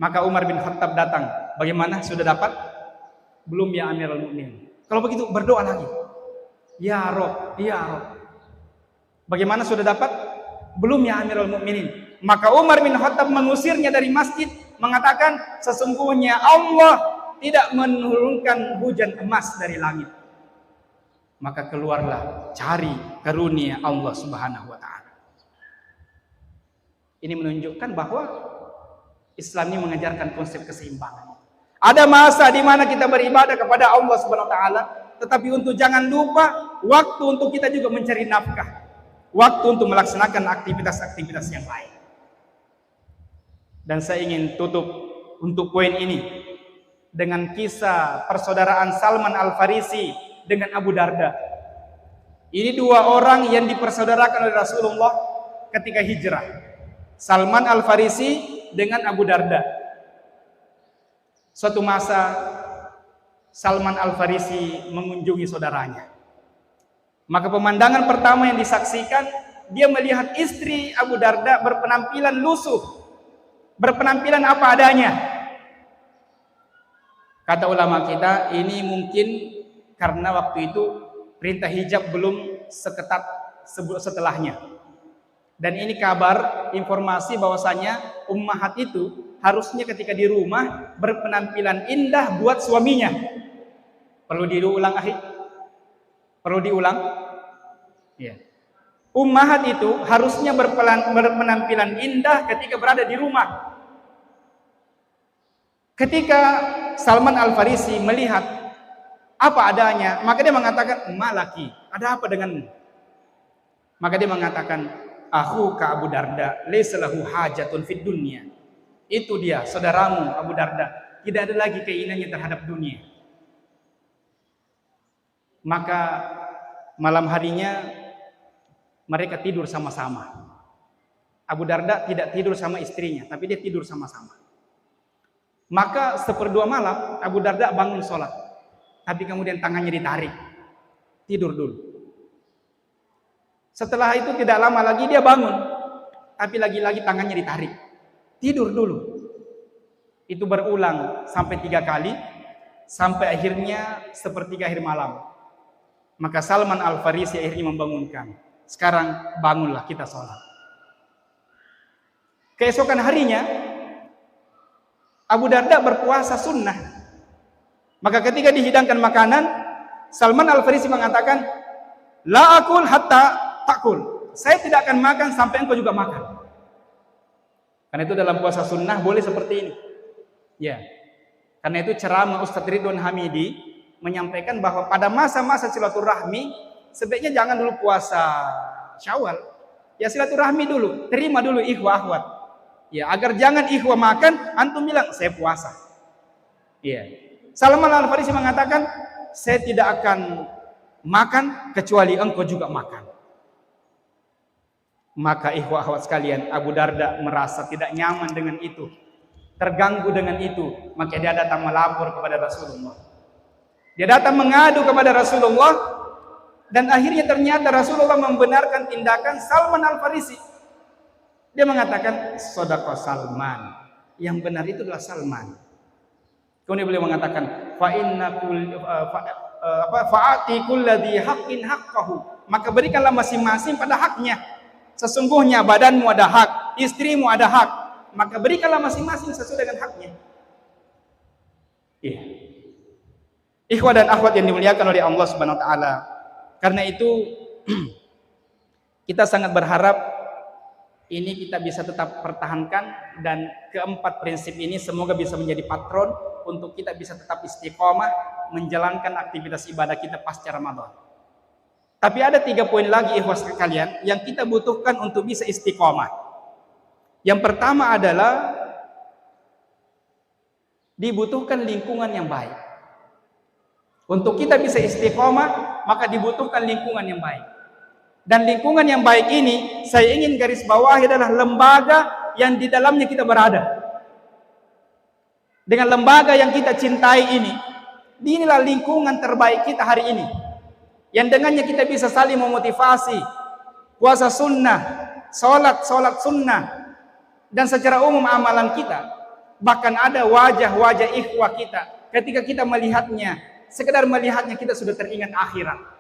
Maka Umar bin Khattab datang. Bagaimana? Sudah dapat? Belum ya Amirul Mukminin. Kalau begitu berdoa lagi. Ya Rob, ya Rob. Bagaimana sudah dapat? Belum ya Amirul Mukminin. Maka Umar bin Khattab mengusirnya dari masjid, mengatakan sesungguhnya Allah tidak menurunkan hujan emas dari langit. Maka keluarlah cari karunia Allah Subhanahu wa taala. Ini menunjukkan bahwa Islam ini mengajarkan konsep keseimbangan. Ada masa di mana kita beribadah kepada Allah Subhanahu wa taala, tetapi untuk jangan lupa waktu untuk kita juga mencari nafkah. Waktu untuk melaksanakan aktivitas-aktivitas yang lain. Dan saya ingin tutup untuk poin ini dengan kisah persaudaraan Salman Al-Farisi dengan Abu Darda. Ini dua orang yang dipersaudarakan oleh Rasulullah ketika hijrah. Salman Al-Farisi dengan Abu Darda. Suatu masa Salman Al-Farisi mengunjungi saudaranya. Maka pemandangan pertama yang disaksikan, dia melihat istri Abu Darda berpenampilan lusuh, berpenampilan apa adanya. Kata ulama kita, ini mungkin karena waktu itu perintah hijab belum seketat setelahnya. Dan ini kabar, informasi bahwasanya ummahat itu harusnya ketika di rumah berpenampilan indah buat suaminya. Perlu diulang, akhi? Perlu diulang? Ya. Ummahat itu harusnya berpenampilan indah ketika berada di rumah. Ketika Salman Al-Farisi melihat apa adanya, maka dia mengatakan, "Malaki, ada apa denganmu?" Maka dia mengatakan, "Aku ka Abu Darda, laisa lahu hajatun fid dunya." Itu dia, saudaramu Abu Darda, tidak ada lagi keinginannya terhadap dunia. Maka malam harinya mereka tidur sama-sama. Abu Darda tidak tidur sama istrinya, tapi dia tidur sama-sama. Maka 1/2 malam Abu Darda bangun sholat, tapi kemudian tangannya ditarik, tidur dulu. Setelah itu tidak lama lagi dia bangun, tapi lagi-lagi tangannya ditarik, tidur dulu. Itu berulang sampai 3 kali, sampai akhirnya 1/3 akhir malam. Maka Salman Al-Farisi akhirnya membangunkan, "Sekarang bangunlah, kita sholat." Keesokan harinya Abu Darda berpuasa sunnah. Maka ketika dihidangkan makanan, Salman Al-Farisi mengatakan, "La akul hatta takul." Saya tidak akan makan sampai engkau juga makan. Karena itu dalam puasa sunnah boleh seperti ini. Ya. Karena itu ceramah Ustadz Ridwan Hamidi menyampaikan bahwa pada masa-masa silaturahmi sebaiknya jangan dulu puasa Syawal. Ya silaturahmi dulu, terima dulu ikhwah akhwat. Ya, agar jangan ikhwah makan, antum bilang saya puasa. Iya. Salman Al-Farisi mengatakan, "Saya tidak akan makan kecuali engkau juga makan." Maka ikhwah akhwat sekalian, Abu Darda merasa tidak nyaman dengan itu, terganggu dengan itu, maka dia datang melapor kepada Rasulullah. Dia datang mengadu kepada Rasulullah, dan akhirnya ternyata Rasulullah membenarkan tindakan Salman Al-Farisi. Dia mengatakan, "Shadaqa Salman." Yang benar itu adalah Salman. Kemudian beliau mengatakan, "Fa'ati kulladzi haqqin haqqahu." Maka berikanlah masing-masing pada haknya. Sesungguhnya badanmu ada hak, istrimu ada hak, maka berikanlah masing-masing sesuai dengan haknya. Iya. Ikhwah dan akhwat yang dimuliakan oleh Allah Subhanahu wa taala. Karena itu kita sangat berharap ini kita bisa tetap pertahankan, dan keempat prinsip ini semoga bisa menjadi patron untuk kita bisa tetap istiqomah menjalankan aktivitas ibadah kita pasca Ramadan. Tapi ada 3 poin lagi ikhwas sekalian yang kita butuhkan untuk bisa istiqomah. Yang pertama adalah dibutuhkan lingkungan yang baik. Untuk kita bisa istiqomah, maka dibutuhkan lingkungan yang baik. Dan lingkungan yang baik ini, saya ingin garis bawahi adalah lembaga yang di dalamnya kita berada. Dengan lembaga yang kita cintai ini, inilah lingkungan terbaik kita hari ini. Yang dengannya kita bisa saling memotivasi, puasa sunnah, sholat sunnah, dan secara umum amalan kita. Bahkan ada wajah-wajah ikhwah kita, ketika kita melihatnya, sekedar melihatnya kita sudah teringat akhirat.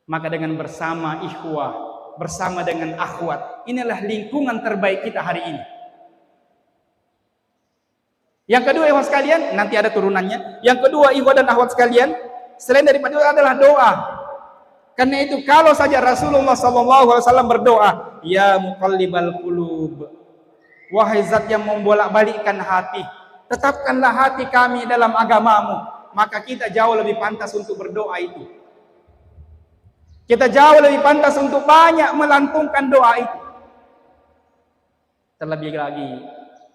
Maka dengan bersama ikhwah, bersama dengan akhwat, inilah lingkungan terbaik kita hari ini. Yang kedua ikhwah sekalian, nanti ada turunannya. Yang kedua ikhwah dan akhwat sekalian, selain daripada itu adalah doa. Karena itu kalau saja Rasulullah SAW berdoa, "Ya muqallibal qulub, wahai zat yang membolak-balikkan hati, tetapkanlah hati kami dalam agamamu." Maka kita jauh lebih pantas untuk berdoa itu. Kita jauh lebih pantas untuk banyak melantunkan doa itu. Terlebih lagi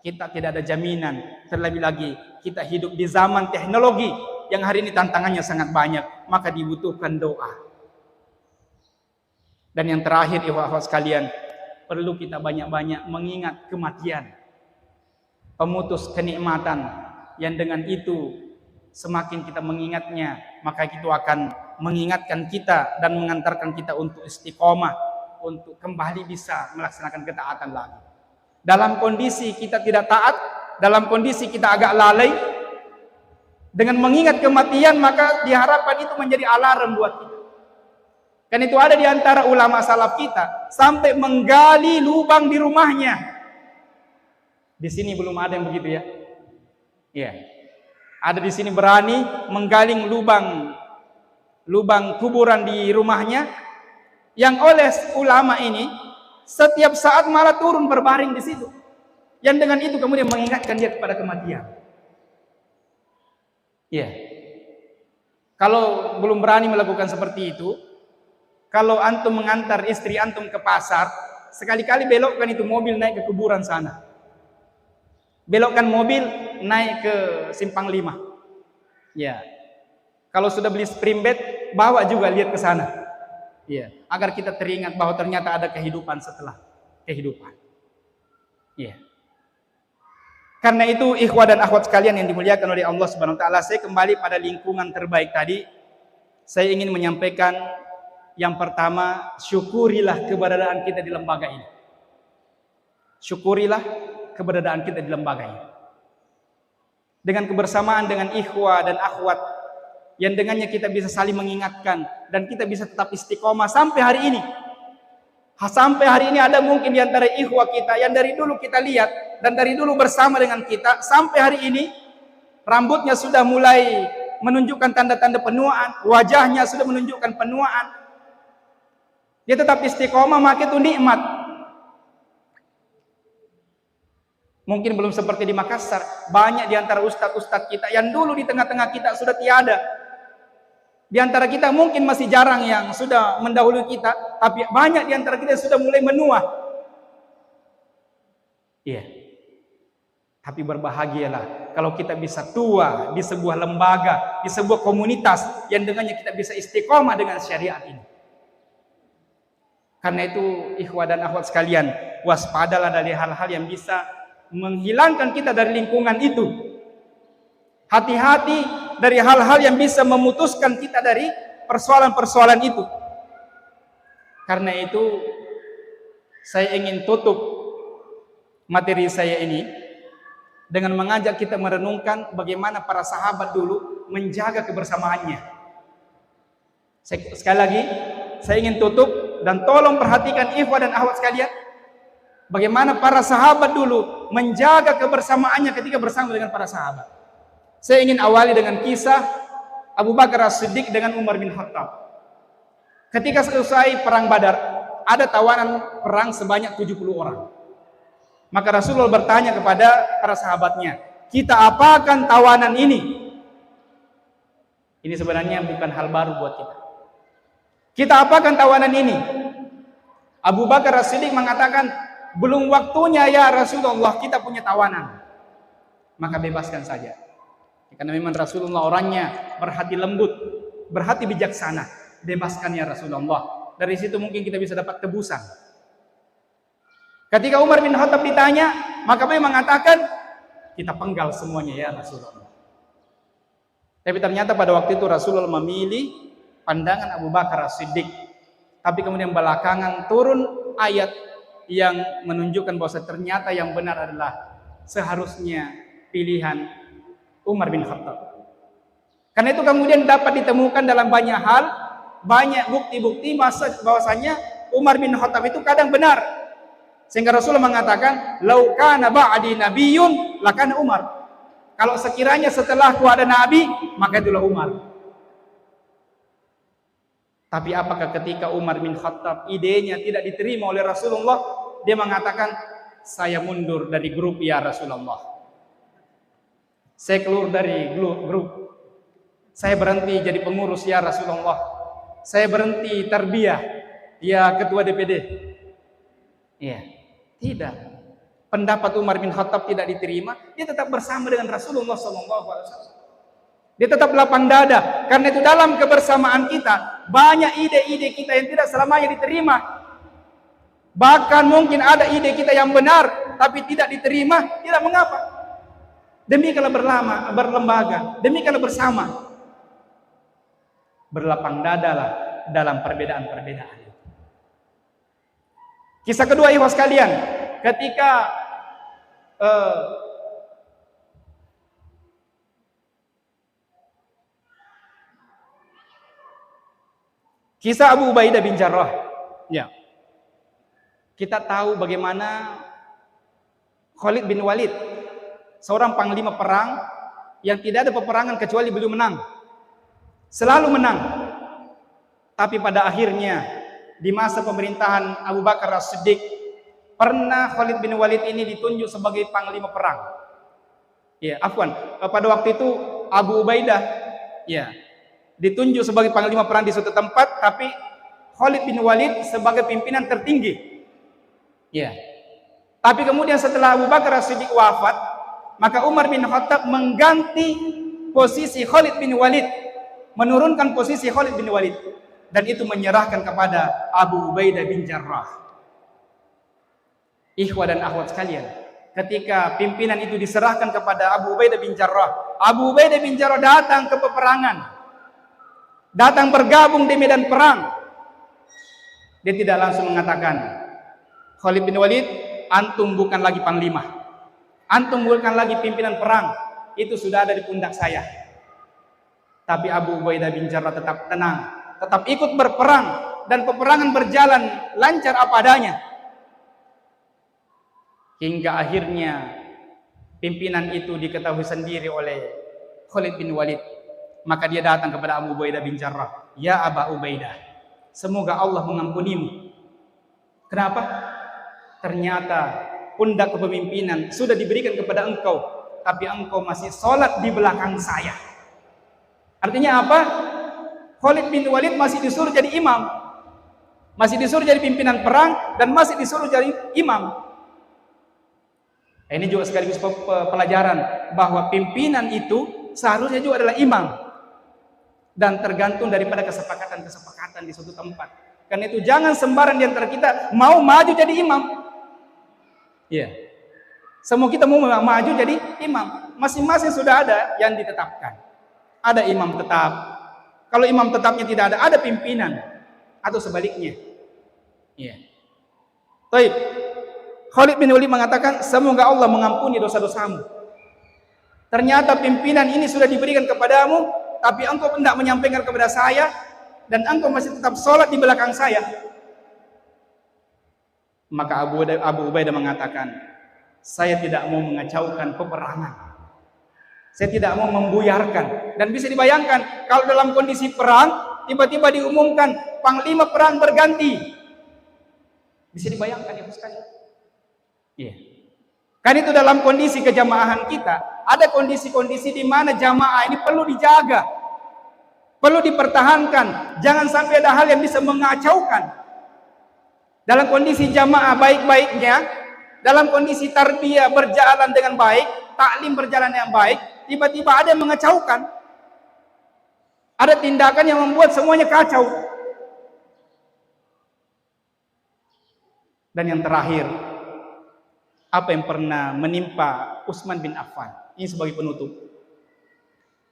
kita tidak ada jaminan, terlebih lagi kita hidup di zaman teknologi yang hari ini tantangannya sangat banyak, maka dibutuhkan doa. Dan yang terakhir, ikhwah sekalian, perlu kita banyak-banyak mengingat kematian, pemutus kenikmatan, yang dengan itu semakin kita mengingatnya, maka itu akan mengingatkan kita dan mengantarkan kita untuk istiqomah, untuk kembali bisa melaksanakan ketaatan lagi. Dalam kondisi kita tidak taat, dalam kondisi kita agak lalai, dengan mengingat kematian, maka diharapkan itu menjadi alarm buat kita. Kan itu ada di antara ulama salaf kita sampai menggali lubang di rumahnya. Di sini belum ada yang begitu ya. Iya. Ada di sini berani menggali lubang kuburan di rumahnya, yang oleh ulama ini setiap saat malah turun berbaring di situ. Yang dengan itu kemudian mengingatkan dia kepada kematian. Iya. Kalau belum berani melakukan seperti itu, kalau antum mengantar istri antum ke pasar, sekali-kali belokkan itu mobil naik ke kuburan sana. Belokkan mobil naik ke simpang 5. Ya. Kalau sudah beli spring bed, bawa juga lihat ke sana. Ya, agar kita teringat bahwa ternyata ada kehidupan setelah kehidupan. Ya. Karena itu ikhwah dan akhwat sekalian yang dimuliakan oleh Allah Subhanahu wa taala, saya kembali pada lingkungan terbaik tadi. Saya ingin menyampaikan yang pertama, syukurilah keberadaan kita di lembaga ini. Syukurilah keberadaan kita di lembaga ini. Dengan kebersamaan dengan ikhwah dan akhwat, yang dengannya kita bisa saling mengingatkan dan kita bisa tetap istiqomah sampai hari ini. Sampai hari ini ada mungkin di antara ikhwah kita yang dari dulu kita lihat dan dari dulu bersama dengan kita, sampai hari ini rambutnya sudah mulai menunjukkan tanda-tanda penuaan, wajahnya sudah menunjukkan penuaan. Dia tetap istiqomah, maka itu nikmat. Mungkin belum seperti di Makassar, banyak di antara ustadz-ustadz kita yang dulu di tengah-tengah kita sudah tiada. Di antara kita mungkin masih jarang yang sudah mendahului kita, tapi banyak di antara kita sudah mulai menua. Iya. Tapi berbahagialah kalau kita bisa tua di sebuah lembaga, di sebuah komunitas yang dengannya kita bisa istiqomah dengan syariat ini. Karena itu ikhwah dan akhwat sekalian, waspadalah dari hal-hal yang bisa menghilangkan kita dari lingkungan itu. Hati-hati dari hal-hal yang bisa memutuskan kita dari persoalan-persoalan itu. Karena itu saya ingin tutup materi saya ini dengan mengajak kita merenungkan bagaimana para sahabat dulu menjaga kebersamaannya. Sekali lagi saya ingin tutup dan tolong perhatikan ikhwah dan akhwat sekalian, bagaimana para sahabat dulu menjaga kebersamaannya ketika bersama dengan para sahabat. Saya ingin awali dengan kisah Abu Bakar As-Siddiq dengan Umar bin Khattab. Ketika selesai perang Badar, ada tawanan perang sebanyak 70 orang. Maka Rasulullah bertanya kepada para sahabatnya, kita apakan tawanan ini? Ini sebenarnya bukan hal baru buat kita. Kita apakan tawanan ini? Abu Bakar As-Siddiq mengatakan, belum waktunya ya Rasulullah, kita punya tawanan. Maka bebaskan saja. Karena memang Rasulullah orangnya berhati lembut, berhati bijaksana. Bebaskan ya Rasulullah. Dari situ mungkin kita bisa dapat tebusan. Ketika Umar bin Khattab ditanya, maka beliau mengatakan, kita penggal semuanya ya Rasulullah. Tapi ternyata pada waktu itu Rasulullah memilih pandangan Abu Bakar As-Siddiq. Tapi kemudian belakangan turun ayat yang menunjukkan bahwa ternyata yang benar adalah seharusnya pilihan Umar bin Khattab. Karena itu kemudian dapat ditemukan dalam banyak hal, banyak bukti-bukti bahwasanya Umar bin Khattab itu kadang benar. Sehingga Rasulullah mengatakan, "Lau kana ba'di nabiyyun lakana Umar." Kalau sekiranya setelahku ada nabi, maka itulah Umar. Tapi apakah ketika Umar bin Khattab idenya tidak diterima oleh Rasulullah, dia mengatakan, "Saya mundur dari grup ya Rasulullah. Saya keluar dari grup. Saya berhenti jadi pengurus ya Rasulullah. Saya berhenti tarbiyah ya ketua DPD." Iya, tidak. pendapat Umar bin Khattab tidak diterima, dia tetap bersama dengan Rasulullah SAW. Dia tetap lapang dada. Karena itu dalam kebersamaan kita, banyak ide-ide kita yang tidak selamanya diterima. Bahkan mungkin ada ide kita yang benar, tapi tidak diterima, tidak mengapa. Demikianlah berlembaga, demikianlah bersama. Berlapang dadalah dalam perbedaan-perbedaan. Kisah kedua, ikhwas sekalian, ketika kisah Abu Ubaidah bin Jarrah. Ya. Kita tahu bagaimana Khalid bin Walid, seorang panglima perang yang tidak ada peperangan kecuali beliau menang. Selalu menang. Tapi pada akhirnya di masa pemerintahan Abu Bakar As-Siddiq, pernah Khalid bin Walid ini ditunjuk sebagai panglima perang. Ya, afwan. Pada waktu itu Abu Ubaidah ya ditunjuk sebagai panglima perang di suatu tempat, tapi Khalid bin Walid sebagai pimpinan tertinggi. Ya. Tapi kemudian setelah Abu Bakar As-Siddiq wafat, maka Umar bin Khattab mengganti posisi Khalid bin Walid, menurunkan posisi Khalid bin Walid, dan itu menyerahkan kepada Abu Ubaidah bin Jarrah. Ikhwah dan akhwat sekalian, ketika pimpinan itu diserahkan kepada Abu Ubaidah bin Jarrah, Abu Ubaidah bin Jarrah datang ke peperangan, datang bergabung di medan perang. Dia tidak langsung mengatakan, Khalid bin Walid, antum bukan lagi panglima, antum bukan lagi pimpinan perang, itu sudah ada di pundak saya. Tapi Abu Ubaidah bin Jarrah tetap tenang, tetap ikut berperang, dan peperangan berjalan lancar apa adanya. Hingga akhirnya pimpinan itu diketahui sendiri oleh Khalid bin Walid. Maka dia datang kepada Abu Ubaidah bin Jarrah, ya Aba Ubaidah, semoga Allah mengampunimu. Kenapa? Ternyata pundak kepemimpinan sudah diberikan kepada engkau, tapi engkau masih sholat di belakang saya. Artinya apa? Khalid bin Walid masih disuruh jadi imam, masih disuruh jadi pimpinan perang, dan masih disuruh jadi imam. Ini juga sekaligus pelajaran bahwa pimpinan itu seharusnya juga adalah imam, dan tergantung daripada kesepakatan di suatu tempat. Karena itu jangan sembarang di antara kita mau maju jadi imam. Ya, semua kita mau maju jadi imam. Masing-masing sudah ada yang ditetapkan. Ada imam tetap. Kalau imam tetapnya tidak ada pimpinan atau sebaliknya. Ya. Baik. Khalid bin Walid mengatakan, semoga Allah mengampuni dosa-dosamu. Ternyata pimpinan ini sudah diberikan kepadamu, tapi engkau tidak menyampaikan kepada saya, dan engkau masih tetap sholat di belakang saya. Maka Abu Ubaidah mengatakan, saya tidak mau mengacaukan peperangan, saya tidak mau membuyarkan. Dan bisa dibayangkan kalau dalam kondisi perang tiba-tiba diumumkan panglima perang berganti. Bisa dibayangkan ya sekali. Iya. Kan itu dalam kondisi kejamaahan kita, ada kondisi-kondisi di mana jamaah ini perlu dijaga, perlu dipertahankan. Jangan sampai ada hal yang bisa mengacaukan. Dalam kondisi jamaah baik-baiknya, dalam kondisi tarbiyah berjalan dengan baik, taklim berjalan dengan baik, tiba-tiba ada yang mengacaukan. Ada tindakan yang membuat semuanya kacau. Dan yang terakhir, apa yang pernah menimpa Utsman bin Affan? Ini sebagai penutup.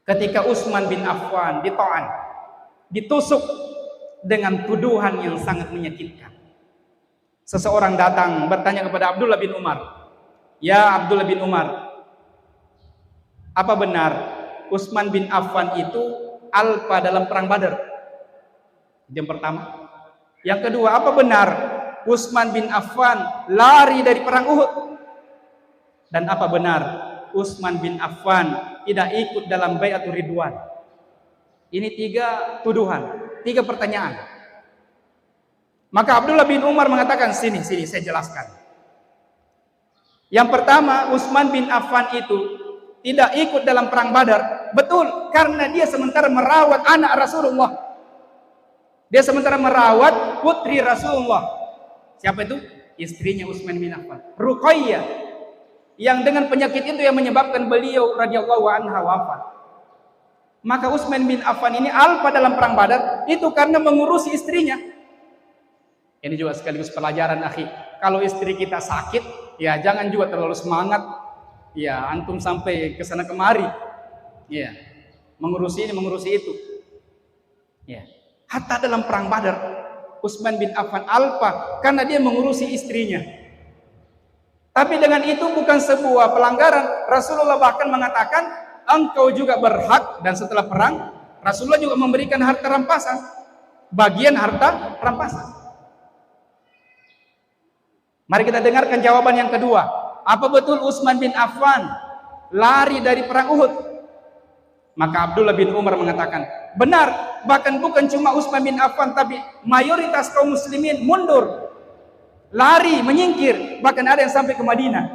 Ketika Utsman bin Affan ditoan, ditusuk dengan tuduhan yang sangat menyakitkan. Seseorang datang bertanya kepada Abdullah bin Umar, ya Abdullah bin Umar, apa benar Utsman bin Affan itu alfa dalam perang Badar? Yang pertama. Yang kedua, apa benar Utsman bin Affan lari dari perang Uhud? Dan apa benar Utsman bin Affan tidak ikut dalam Bai'atul Ridwan? Ini 3 tuduhan, 3 pertanyaan. Maka Abdullah bin Umar mengatakan, sini saya jelaskan. Yang pertama, Utsman bin Affan itu tidak ikut dalam perang Badar. Betul, karena dia sementara merawat anak Rasulullah. Dia sementara merawat putri Rasulullah. Siapa itu? Istrinya Utsman bin Affan, Ruqayyah. yang dengan penyakit itu yang menyebabkan beliau radhiyallahu anha wafat. Maka Utsman bin Affan ini alfa dalam perang Badar itu karena mengurusi istrinya. Ini juga sekaligus pelajaran, akhi. Kalau istri kita sakit, ya jangan juga terlalu semangat. Ya, antum sampai ke sana kemari. Ya, mengurusi ini, mengurusi itu. Ya. Hatta dalam perang Badar, Utsman bin Affan alfa karena dia mengurusi istrinya. Tapi dengan itu bukan sebuah pelanggaran. Rasulullah bahkan mengatakan, engkau juga berhak, dan setelah perang, Rasulullah juga memberikan harta rampasan. Bagian harta rampasan. Mari kita dengarkan jawaban yang kedua. Apa betul Utsman bin Affan lari dari perang Uhud? Maka Abdullah bin Umar mengatakan, benar, bahkan bukan cuma Utsman bin Affan, tapi mayoritas kaum muslimin mundur, lari, menyingkir, bahkan ada yang sampai ke Madinah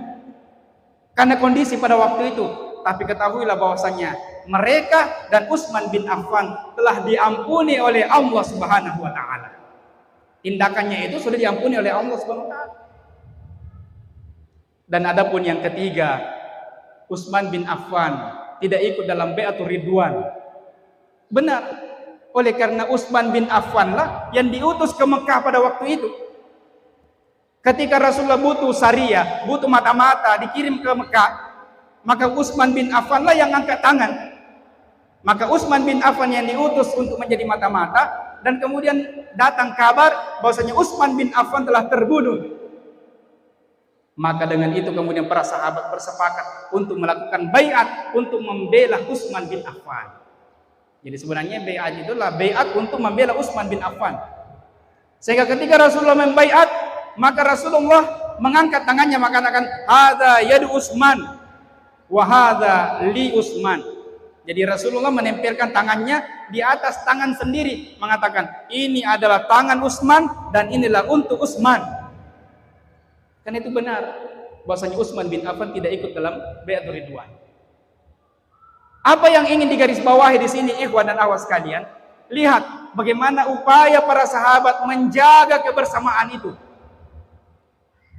karena kondisi pada waktu itu. Tapi ketahuilah bahwasanya mereka dan Utsman bin Affan telah diampuni oleh Allah Subhanahu wa taala. Tindakannya itu sudah diampuni oleh Allah Subhanahu wa taala. Dan adapun yang ketiga, Utsman bin Affan tidak ikut dalam Bai'atur Ridwan. Benar. Oleh karena Utsman bin Affan lah yang diutus ke Mekah pada waktu itu. Ketika Rasulullah butuh syariah, butuh mata-mata dikirim ke Mekah, maka Utsman bin Affan lah yang angkat tangan. Maka Utsman bin Affan yang diutus untuk menjadi mata-mata, dan kemudian datang kabar bahwasanya Utsman bin Affan telah terbunuh. Maka dengan itu kemudian para sahabat bersepakat untuk melakukan baiat untuk membela Utsman bin Affan. Jadi sebenarnya baiat itulah baiat untuk membela Utsman bin Affan. Sehingga ketika Rasulullah membaiat, maka Rasulullah mengangkat tangannya mengatakan, hadza yadu Utsman wa hadza li Utsman. Jadi Rasulullah menempelkan tangannya di atas tangan sendiri, mengatakan, ini adalah tangan Utsman dan inilah untuk Utsman. Kan itu benar bahwasanya Utsman bin Affan tidak ikut dalam Bai'atur Ridwan. Apa yang ingin digarisbawahi di sini, ikhwan dan akhwat sekalian? Lihat bagaimana upaya para sahabat menjaga kebersamaan itu.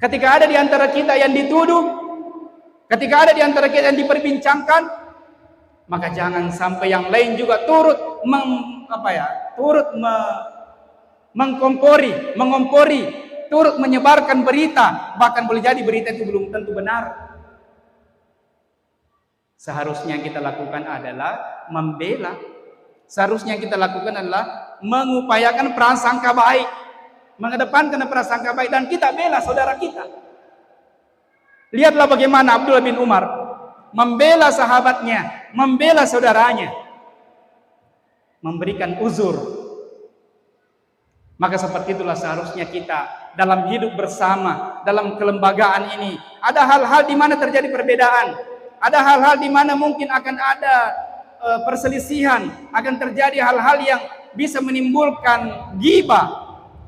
Ketika ada di antara kita yang dituduh, ketika ada di antara kita yang diperbincangkan, maka jangan sampai yang lain juga turut mengompori, turut menyebarkan berita, bahkan boleh jadi berita itu belum tentu benar. Seharusnya kita lakukan adalah membela. Seharusnya kita lakukan adalah mengupayakan prasangka baik, mengedepankan prasangka baik, dan kita bela saudara kita. Lihatlah bagaimana Abdullah bin Umar membela sahabatnya, membela saudaranya, memberikan uzur. Maka seperti itulah seharusnya kita dalam hidup bersama, dalam kelembagaan ini. Ada hal-hal di mana terjadi perbedaan, ada hal-hal di mana mungkin akan ada perselisihan, akan terjadi hal-hal yang bisa menimbulkan ghibah,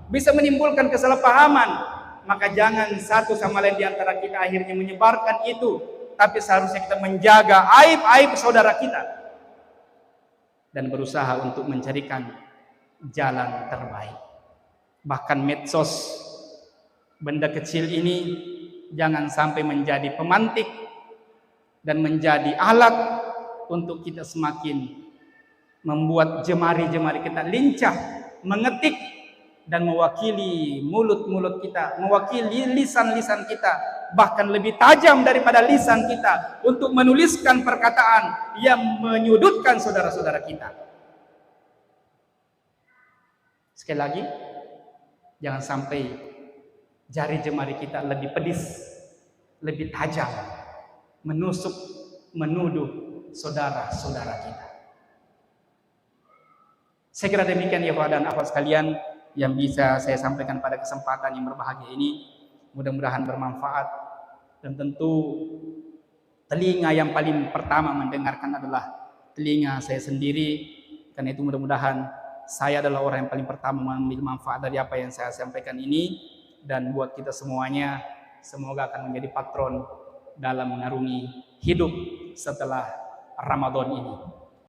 bisa menimbulkan kesalahpahaman. Maka jangan satu sama lain di antara kita akhirnya menyebarkan itu, tapi seharusnya kita menjaga aib-aib saudara kita dan berusaha untuk mencarikan jalan terbaik. Bahkan medsos, benda kecil ini jangan sampai menjadi pemantik dan menjadi alat untuk kita semakin membuat jemari-jemari kita lincah mengetik dan mewakili mulut-mulut kita, mewakili lisan-lisan kita, bahkan lebih tajam daripada lisan kita untuk menuliskan perkataan yang menyudutkan saudara-saudara kita. Sekali lagi, jangan sampai jari jemari kita lebih pedis, lebih tajam, menusuk, menuduh saudara-saudara kita. Saya kira demikian ya Bapak dan akhwat sekalian yang bisa saya sampaikan pada kesempatan yang berbahagia ini. Mudah-mudahan bermanfaat, dan tentu telinga yang paling pertama mendengarkan adalah telinga saya sendiri. Karena itu mudah-mudahan saya adalah orang yang paling pertama mengambil manfaat dari apa yang saya sampaikan ini, dan buat kita semuanya semoga akan menjadi patron dalam mengarungi hidup setelah Ramadan ini.